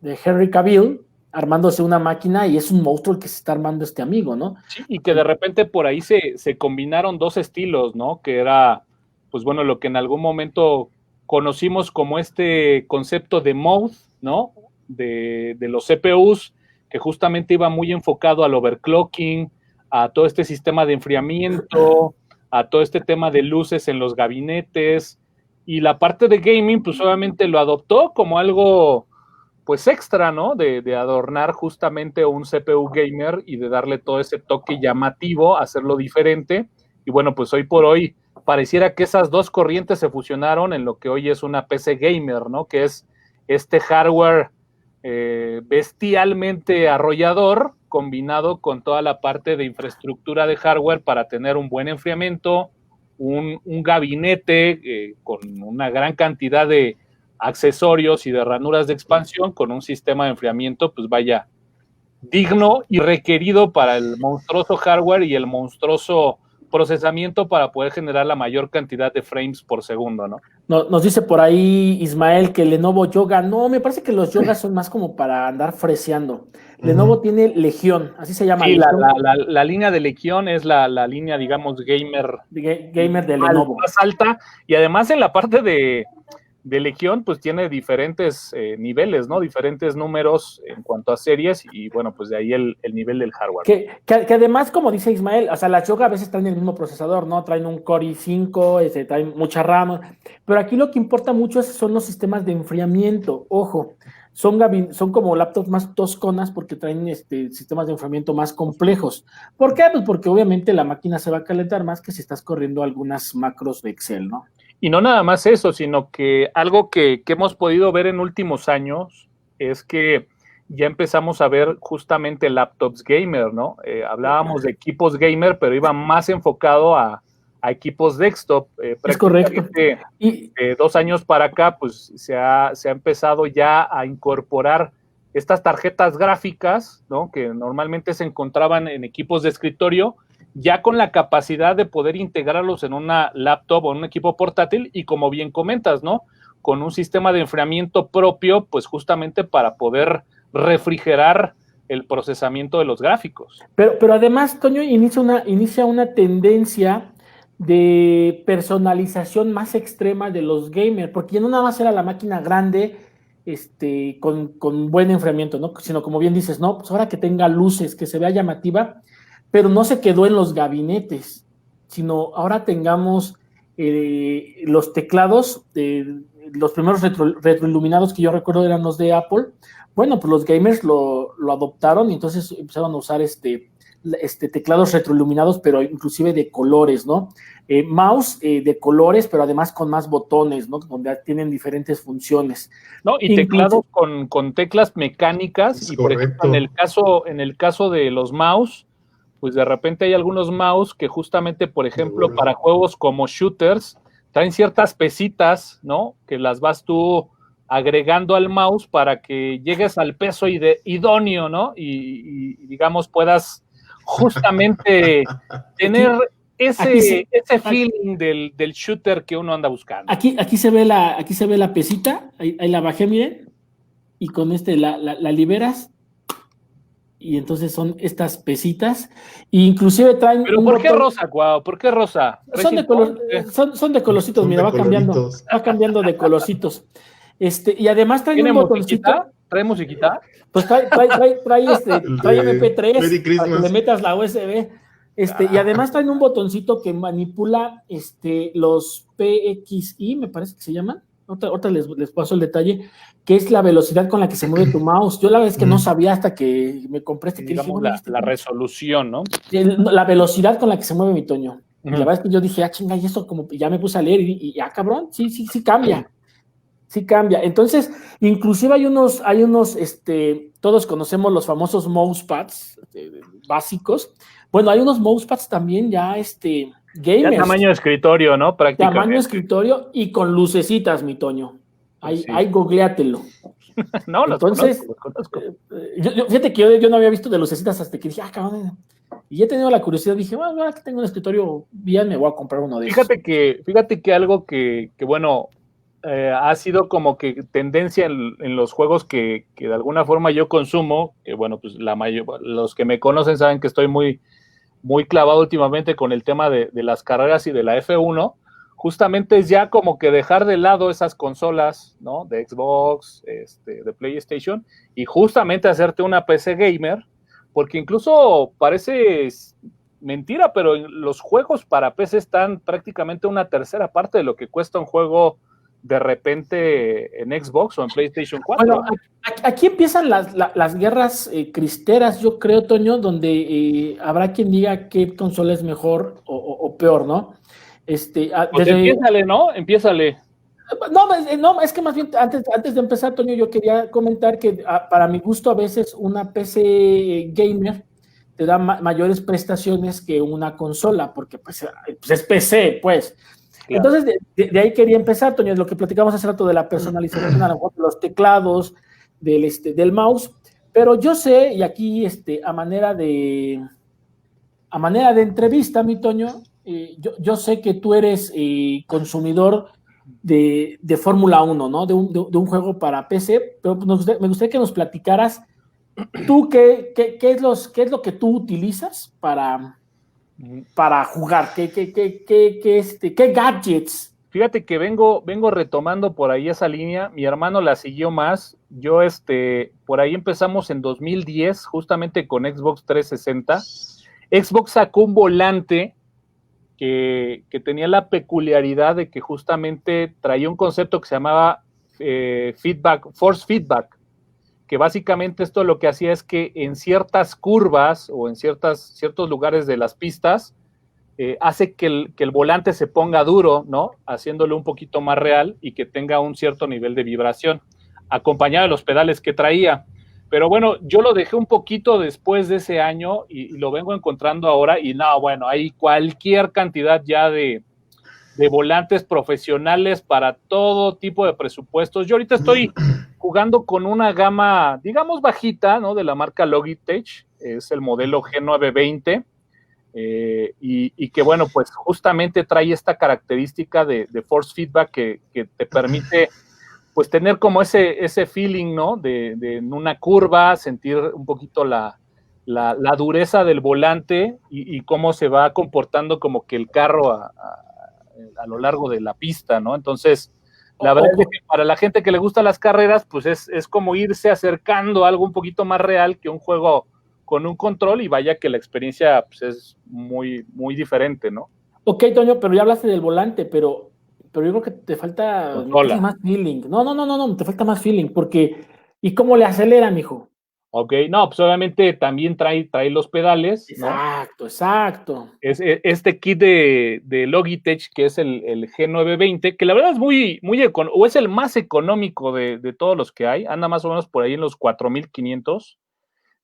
Henry Cavill, armándose una máquina, y es un monstruo el que se está armando este amigo, ¿no? Sí, y que de repente por ahí se combinaron dos estilos, ¿no? Que era, pues bueno, lo que en algún momento conocimos como este concepto de mode, ¿no? De los CPUs, que justamente iba muy enfocado al overclocking, a todo este sistema de enfriamiento, a todo este tema de luces en los gabinetes, y la parte de gaming, pues obviamente lo adoptó como algo pues extra, ¿no? De adornar justamente un CPU gamer y de darle todo ese toque llamativo, hacerlo diferente. Y bueno, pues hoy por hoy pareciera que esas dos corrientes se fusionaron en lo que hoy es una PC gamer, ¿no? Que es este hardware bestialmente arrollador combinado con toda la parte de infraestructura de hardware para tener un buen enfriamiento, un gabinete con una gran cantidad de accesorios y de ranuras de expansión, con un sistema de enfriamiento, pues vaya, digno y requerido para el monstruoso hardware y el monstruoso procesamiento para poder generar la mayor cantidad de frames por segundo, ¿no? Nos dice por ahí Ismael que Lenovo Yoga, no, me parece que los Yogas son más como para andar freseando. Lenovo tiene Legion, así se llama. Sí, la línea de Legion es la línea, digamos, gamer de Lenovo. Más alta, y además en la parte de de Legión, pues tiene diferentes niveles, ¿no? Diferentes números en cuanto a series y bueno, pues de ahí el nivel del hardware. Que además, como dice Ismael, o sea, las Yoga a veces traen el mismo procesador, ¿no? Traen un Core i5, traen mucha RAM, pero aquí lo que importa mucho son los sistemas de enfriamiento. Ojo, son como laptops más tosconas porque traen sistemas de enfriamiento más complejos. ¿Por qué? Pues porque obviamente la máquina se va a calentar más que si estás corriendo algunas macros de Excel, ¿no? Y no nada más eso, sino que algo que hemos podido ver en últimos años es que ya empezamos a ver justamente laptops gamer, ¿no? Hablábamos de equipos gamer, pero iba más enfocado a equipos desktop. Es correcto. Y 2 años para acá, pues se ha empezado ya a incorporar estas tarjetas gráficas, ¿no? Que normalmente se encontraban en equipos de escritorio, ya con la capacidad de poder integrarlos en una laptop o en un equipo portátil y como bien comentas, ¿no? Con un sistema de enfriamiento propio, pues justamente para poder refrigerar el procesamiento de los gráficos. Pero además, Toño, inicia una tendencia de personalización más extrema de los gamers, porque ya no nada más era la máquina grande con buen enfriamiento, ¿no? Sino como bien dices, no, pues ahora que tenga luces, que se vea llamativa, pero no se quedó en los gabinetes, sino ahora tengamos los teclados, los primeros retroiluminados que yo recuerdo eran los de Apple. Bueno, pues los gamers lo adoptaron y entonces empezaron a usar teclados retroiluminados, pero inclusive de colores, ¿no? Mouse de colores, pero además con más botones, ¿no? Donde tienen diferentes funciones. No, y teclados con teclas mecánicas, y por ejemplo, en el caso de los mouse, pues de repente hay algunos mouse que justamente, por ejemplo, para juegos como shooters, traen ciertas pesitas, ¿no? Que las vas tú agregando al mouse para que llegues al peso idóneo, ¿no? Y digamos, puedas justamente tener ese feeling del shooter que uno anda buscando. Aquí se ve la pesita, ahí la bajé, miren, y con la liberas, y entonces son estas pesitas, e inclusive traen. ¿Pero por qué rosa, Guau? ¿Por qué rosa? Son de colorcitos, mira, va cambiando de colorcitos. Y además traen un botoncito. ¿Trae musiquita? Pues trae MP3 para que le metas la USB. Y además traen un botoncito que manipula los PXI, me parece que se llaman. Otra les paso el detalle, que es la velocidad con la que se mueve tu mouse. Yo la verdad es que no sabía hasta que me compré digamos, la resolución, ¿no? La velocidad con la que se mueve mi Toño. Y la verdad es que yo dije, chinga, y eso como ya me puse a leer y cabrón, sí cambia. Sí cambia. Entonces, inclusive hay unos, todos conocemos los famosos mousepads básicos. Bueno, hay unos mousepads también ya, gamers. Ya tamaño de escritorio, ¿no? Prácticamente. Tamaño de escritorio y con lucecitas, mi Toño. Ahí googleátelo. No, entonces, los conozco. Fíjate que yo no había visto de lucecitas hasta que dije, cabrón. Y he tenido la curiosidad, dije, bueno, ahora que tengo un escritorio bien, me voy a comprar uno de esos. Fíjate que algo que bueno, ha sido como que tendencia en los juegos que de alguna forma yo consumo, que bueno, pues los que me conocen saben que estoy muy, muy clavado últimamente con el tema de las carreras y de la F1, justamente es ya como que dejar de lado esas consolas, ¿no? De Xbox, de PlayStation, y justamente hacerte una PC gamer, porque incluso parece mentira, pero los juegos para PC están prácticamente una tercera parte de lo que cuesta un juego de repente en Xbox o en PlayStation 4. Bueno, aquí empiezan las guerras cristeras, yo creo, Toño, donde habrá quien diga qué consola es mejor o peor, ¿no? Pues empiézale, ¿no? Empiézale. No, es que más bien antes de empezar, Toño, yo quería comentar que para mi gusto a veces una PC gamer te da mayores prestaciones que una consola, porque pues es PC, pues. Claro. Entonces, de ahí quería empezar, Toño, lo que platicamos hace rato de la personalización, a lo mejor de los teclados, del mouse, pero yo sé, y aquí a manera de entrevista, mi Toño, yo sé que tú eres consumidor de Fórmula 1, ¿no? De un juego para PC, pero me gustaría que nos platicaras tú qué es lo que tú utilizas para jugar, qué gadgets Fíjate que vengo retomando por ahí esa línea, mi hermano la siguió más, yo por ahí empezamos en 2010, justamente con Xbox 360. Xbox sacó un volante que tenía la peculiaridad de que justamente traía un concepto que se llamaba force feedback, que básicamente esto lo que hacía es que en ciertas curvas o en ciertos lugares de las pistas, hace que el volante se ponga duro, ¿no? Haciéndolo un poquito más real y que tenga un cierto nivel de vibración, acompañado de los pedales que traía. Pero bueno, yo lo dejé un poquito después de ese año y lo vengo encontrando ahora y no, bueno, hay cualquier cantidad ya de volantes profesionales para todo tipo de presupuestos. Yo ahorita estoy jugando con una gama, digamos, bajita, ¿no? De la marca Logitech, es el modelo G920, y que, bueno, pues justamente trae esta característica de force feedback que te permite, pues, tener como ese feeling, ¿no? De en una curva, sentir un poquito la dureza del volante y cómo se va comportando como que el carro a lo largo de la pista, ¿no? Entonces, la verdad es que para la gente que le gustan las carreras, pues es como irse acercando a algo un poquito más real que un juego con un control, y vaya que la experiencia, pues, es muy, muy diferente, ¿no? Ok, Toño, pero ya hablaste del volante, pero yo creo que te falta más feeling. No, te falta más feeling, porque ¿y cómo le acelera, mijo? Ok, no, pues obviamente también trae los pedales, ¿no? Exacto. Es este kit de Logitech, que es el G920, que la verdad es muy o es el más económico de todos los que hay, anda más o menos por ahí en los 4,500.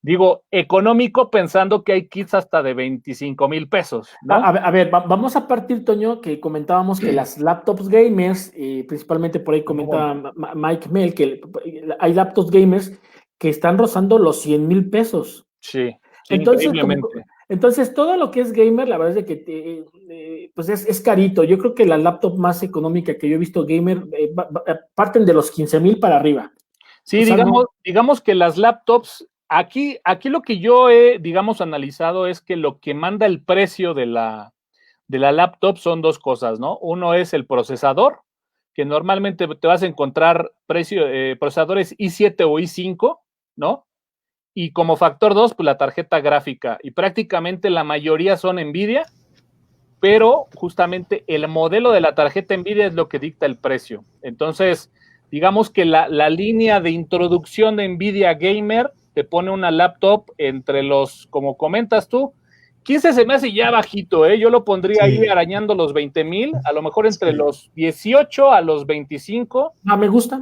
Digo, económico pensando que hay kits hasta de 25,000 pesos, ¿no? A ver, vamos a partir, Toño, que comentábamos que las laptops gamers, principalmente por ahí comentaba Mike Mel, que hay laptops gamers que están rozando los 100,000 pesos. Sí, entonces, increíblemente. Entonces, todo lo que es gamer, la verdad es de que pues es carito. Yo creo que la laptop más económica que yo he visto gamer parten de los 15,000 para arriba. Sí, o sea, digamos que las laptops, aquí lo que yo he, digamos, analizado es que lo que manda el precio de la laptop son dos cosas, ¿no? Uno es el procesador, que normalmente te vas a encontrar procesadores i7 o i5, ¿no? Y como factor 2, pues la tarjeta gráfica. Y prácticamente la mayoría son NVIDIA, pero justamente el modelo de la tarjeta NVIDIA es lo que dicta el precio. Entonces, digamos que la línea de introducción de NVIDIA Gamer te pone una laptop entre los, como comentas tú, 15 se me hace ya bajito, yo lo pondría ahí arañando los 20,000, a lo mejor entre los 18 a los 25. Me gusta.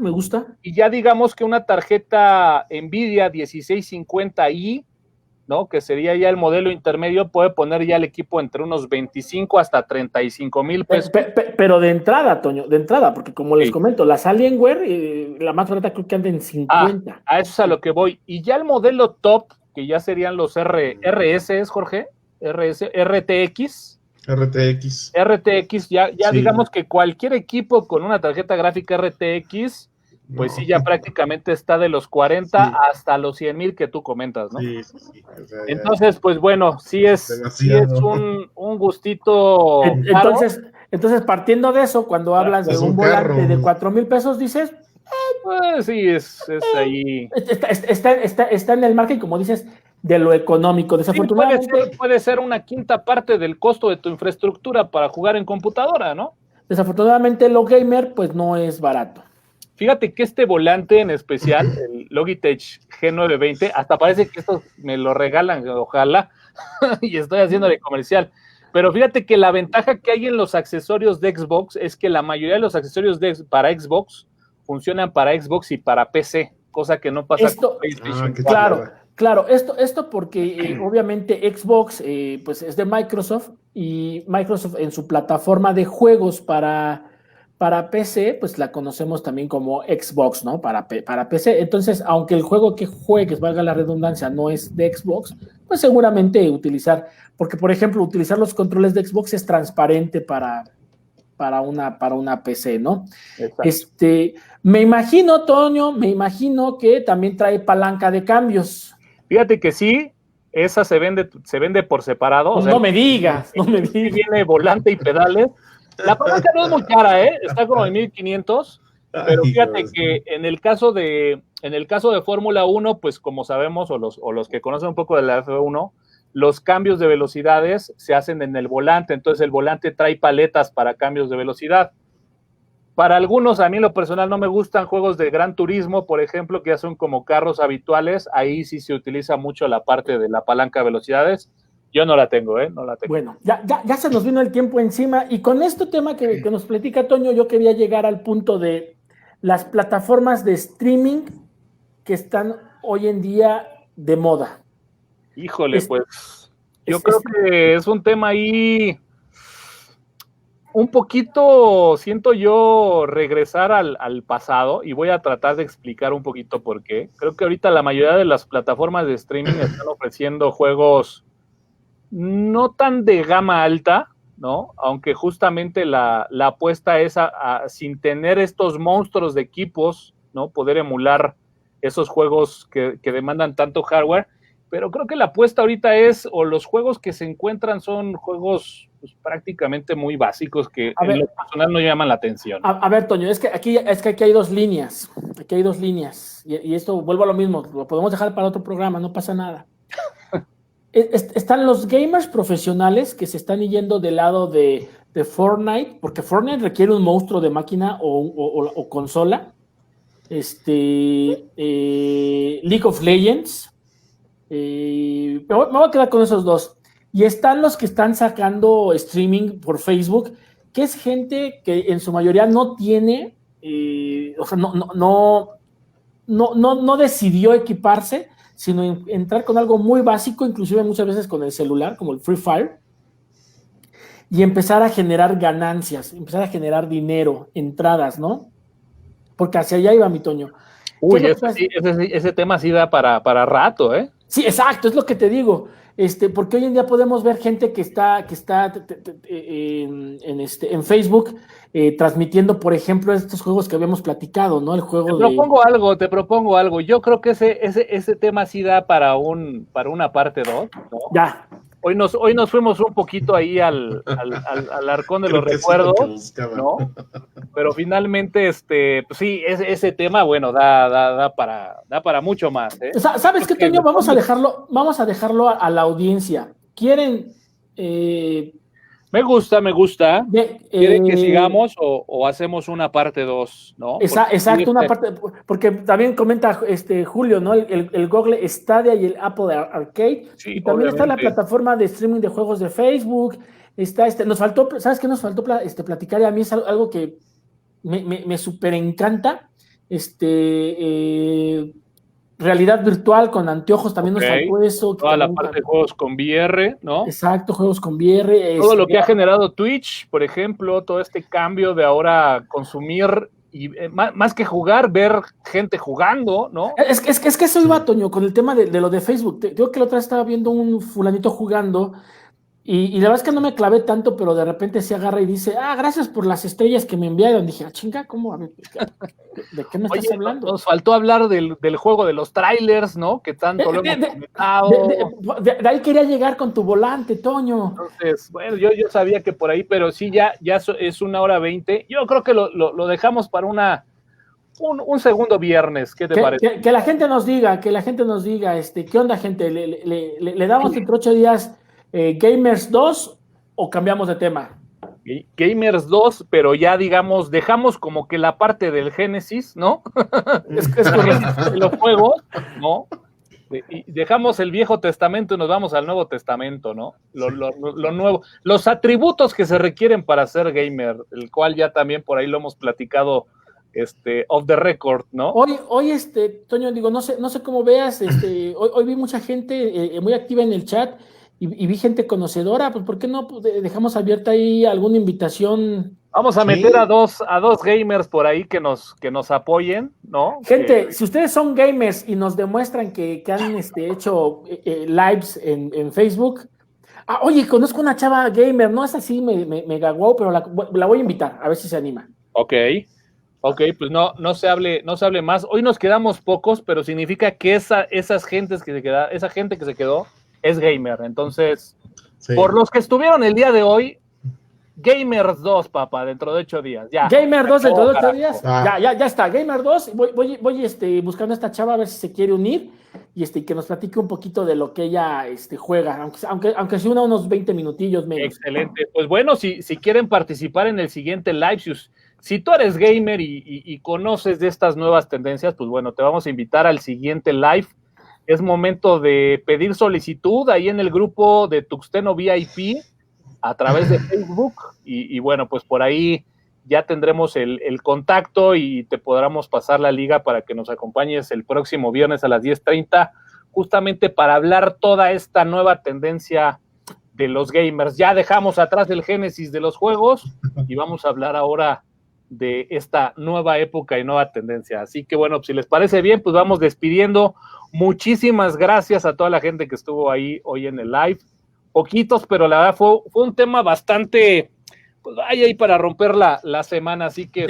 Y ya digamos que una tarjeta NVIDIA 1650i, ¿no? Que sería ya el modelo intermedio, puede poner ya el equipo entre unos 25 hasta 35,000 pesos. Pero de entrada, Toño, porque como les comento, las Alienware, la más barata creo que anda en 50. A eso es a lo que voy. Y ya el modelo top, que ya serían los RS, Jorge, RTX, ya sí. Digamos que cualquier equipo con una tarjeta gráfica RTX, pues sí, ya prácticamente está de los 40 hasta los 100,000 que tú comentas, ¿no? Sí. O sea, entonces, pues bueno, sí es un gustito. Entonces, partiendo de eso, cuando hablas de un volante de 4,000 pesos, dices, pues sí, es ahí. Está en el margen, como dices, de lo económico. Desafortunadamente, sí, puede ser una quinta parte del costo de tu infraestructura para jugar en computadora, ¿no? Desafortunadamente, lo gamer, pues no es barato. Fíjate que este volante en especial, el Logitech G920, hasta parece que estos me lo regalan, ojalá, y estoy haciéndole comercial. Pero fíjate que la ventaja que hay en los accesorios de Xbox es que la mayoría de los accesorios para Xbox funcionan para Xbox y para PC, cosa que no pasa con PlayStation. Claro, esto porque obviamente Xbox pues es de Microsoft, y Microsoft en su plataforma de juegos para PC, pues la conocemos también como Xbox, ¿no? Para PC. Entonces, aunque el juego que juegues, valga la redundancia, no es de Xbox, pues seguramente porque por ejemplo, utilizar los controles de Xbox es transparente para una PC, ¿no? Exacto. Me imagino, Toño, que también trae palanca de cambios. Fíjate que sí, esa se vende por separado. No me digas. Viene volante y pedales, La palanca no es muy cara, está como en 1,500, pero fíjate que en el caso de Fórmula 1, pues como sabemos, o los que conocen un poco de la F1, los cambios de velocidades se hacen en el volante, entonces el volante trae paletas para cambios de velocidad. Para algunos, a mí en lo personal no me gustan juegos de Gran Turismo, por ejemplo, que ya son como carros habituales, ahí sí se utiliza mucho la parte de la palanca de velocidades. Yo no la tengo, no la tengo. Bueno, ya se nos vino el tiempo encima, y con este tema que nos platica Toño, yo quería llegar al punto de las plataformas de streaming que están hoy en día de moda. Híjole, pues yo creo que es un tema ahí un poquito, siento yo, regresar al pasado, y voy a tratar de explicar un poquito por qué. Creo que ahorita la mayoría de las plataformas de streaming están ofreciendo juegos no tan de gama alta, ¿no? Aunque justamente la apuesta es a sin tener estos monstruos de equipos, ¿no? Poder emular esos juegos que demandan tanto hardware. Pero creo que la apuesta ahorita o los juegos que se encuentran son juegos pues, prácticamente muy básicos que en lo personal no llaman la atención. A ver, Toño, es que aquí hay dos líneas. Aquí hay dos líneas. Y esto, vuelvo a lo mismo, lo podemos dejar para otro programa, no pasa nada. Están los gamers profesionales que se están yendo del lado de Fortnite, porque Fortnite requiere un monstruo de máquina o consola. League of Legends. Me voy a quedar con esos dos. Y están los que están sacando streaming por Facebook, que es gente que en su mayoría no tiene, o sea, no decidió equiparse, sino entrar con algo muy básico, inclusive muchas veces con el celular, como el Free Fire, y empezar a generar ganancias, empezar a generar dinero, entradas, ¿no? Porque hacia allá iba mi Toño. Uy, ese tema sí da para rato, ¿eh? Sí, exacto, es lo que te digo. Porque hoy en día podemos ver gente que está en Facebook transmitiendo, por ejemplo, estos juegos que habíamos platicado, ¿no? El juego te propongo algo. Yo creo que ese tema sí da para una parte 2, ¿no? Ya. Hoy nos fuimos un poquito ahí al arcón de los recuerdos, ¿no? Pero finalmente, pues sí, ese tema, bueno, da para mucho más, ¿eh? ¿Sabes qué, Toño? Vamos a dejarlo a la audiencia. ¿Quieren? Me gusta. ¿Quieren que sigamos o hacemos una parte 2, ¿no? Exacto, una parte, porque también comenta Julio, ¿no? El Google Stadia y el Apple Arcade. Sí, y también obviamente está la plataforma de streaming de juegos de Facebook. Nos faltó, ¿sabes qué nos faltó platicar? Y a mí es algo que me súper encanta. Realidad virtual con anteojos, también nos faltó eso. Toda la parte de juegos con VR, ¿no? Exacto, juegos con VR. Todo lo que ha generado Twitch, por ejemplo, todo este cambio de ahora consumir y más que jugar, ver gente jugando, ¿no? Es que eso iba, Toño, con el tema de lo de Facebook. Digo que la otra vez estaba viendo un fulanito jugando y la verdad es que no me clavé tanto, pero de repente se agarra y dice, gracias por las estrellas que me enviaron. Dije, chinga, ¿cómo? A ver, ¿de qué me estás hablando? Nos faltó hablar del juego de los trailers, ¿no? Que tanto lo hemos comentado. De ahí quería llegar con tu volante, Toño. Entonces, bueno, yo sabía que por ahí, pero sí, ya es 1:20. Yo creo que lo dejamos para un segundo viernes. ¿Qué te parece? Que la gente nos diga, ¿qué onda, gente? ¿Le damos entre 8 días Gamers 2 o cambiamos de tema? Gamers 2, pero ya digamos, dejamos como que la parte del Génesis, ¿no? Es correcto. De los juegos, ¿no? Y dejamos el Viejo Testamento y nos vamos al Nuevo Testamento, ¿no? Lo nuevo, los atributos que se requieren para ser gamer, el cual ya también por ahí lo hemos platicado off the record, ¿no? Hoy Toño, digo, no sé cómo veas, hoy vi mucha gente muy activa en el chat y vi gente conocedora, pues ¿por qué no dejamos abierta ahí alguna invitación? Vamos a meter a dos gamers por ahí que nos apoyen, ¿no? Gente, si ustedes son gamers y nos demuestran que han hecho lives en Facebook. Oye, conozco una chava gamer, no es así mega wow, pero la voy a invitar, a ver si se anima. Ok, pues no se hable más. Hoy nos quedamos pocos, pero significa que esa gente que se quedó es gamer. Entonces, sí. Por los que estuvieron el día de hoy, Gamers 2, papá, dentro de 8 días. Ya. Gamer 2 dentro de 8 días. Ah. Ya está. Gamer 2. Voy buscando a esta chava a ver si se quiere unir y que nos platique un poquito de lo que ella juega, aunque sea unos 20 minutillos menos. Excelente. Pues bueno, si quieren participar en el siguiente live, si tú eres gamer y conoces de estas nuevas tendencias, pues bueno, te vamos a invitar al siguiente live. Es momento de pedir solicitud ahí en el grupo de Tuxteno VIP a través de Facebook y bueno, pues por ahí ya tendremos el contacto y te podremos pasar la liga para que nos acompañes el próximo viernes a las 10:30, justamente para hablar toda esta nueva tendencia de los gamers. Ya dejamos atrás el génesis de los juegos y vamos a hablar ahora de esta nueva época y nueva tendencia. Así que bueno, si les parece bien, pues vamos despidiendo. Muchísimas gracias a toda la gente que estuvo ahí hoy en el live. Poquitos, pero la verdad fue un tema bastante, pues vaya ahí para romper la semana, así que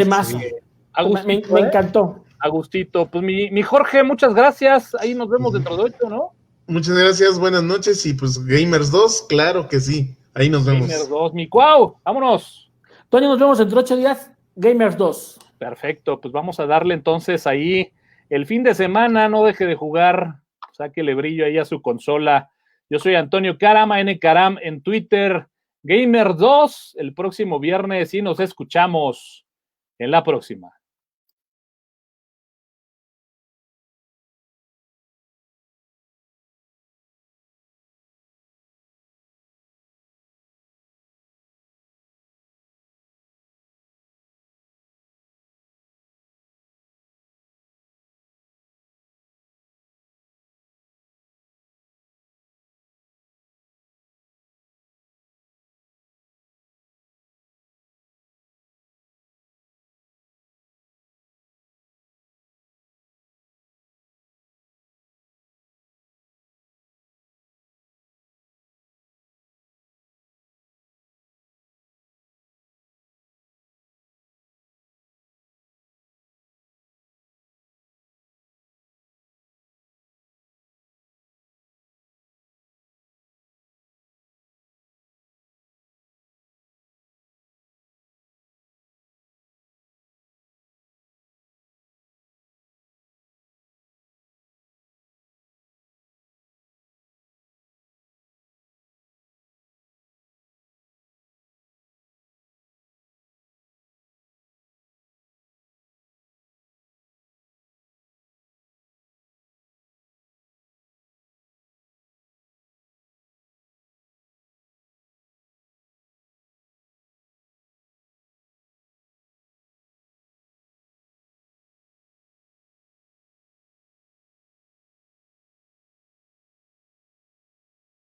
me encantó. Agustito, pues mi Jorge, muchas gracias, ahí nos vemos dentro de 8, ¿no? Muchas gracias, buenas noches, y pues Gamers 2, claro que sí, ahí nos vemos. Gamers 2, mi Cuau, vámonos. Toño, nos vemos dentro de 8 días, Gamers 2. Perfecto, pues vamos a darle entonces ahí el fin de semana, no deje de jugar, sáquele brillo ahí a su consola. Yo soy Antonio Carama, NCaram en Twitter, Gamer 2, el próximo viernes y nos escuchamos en la próxima.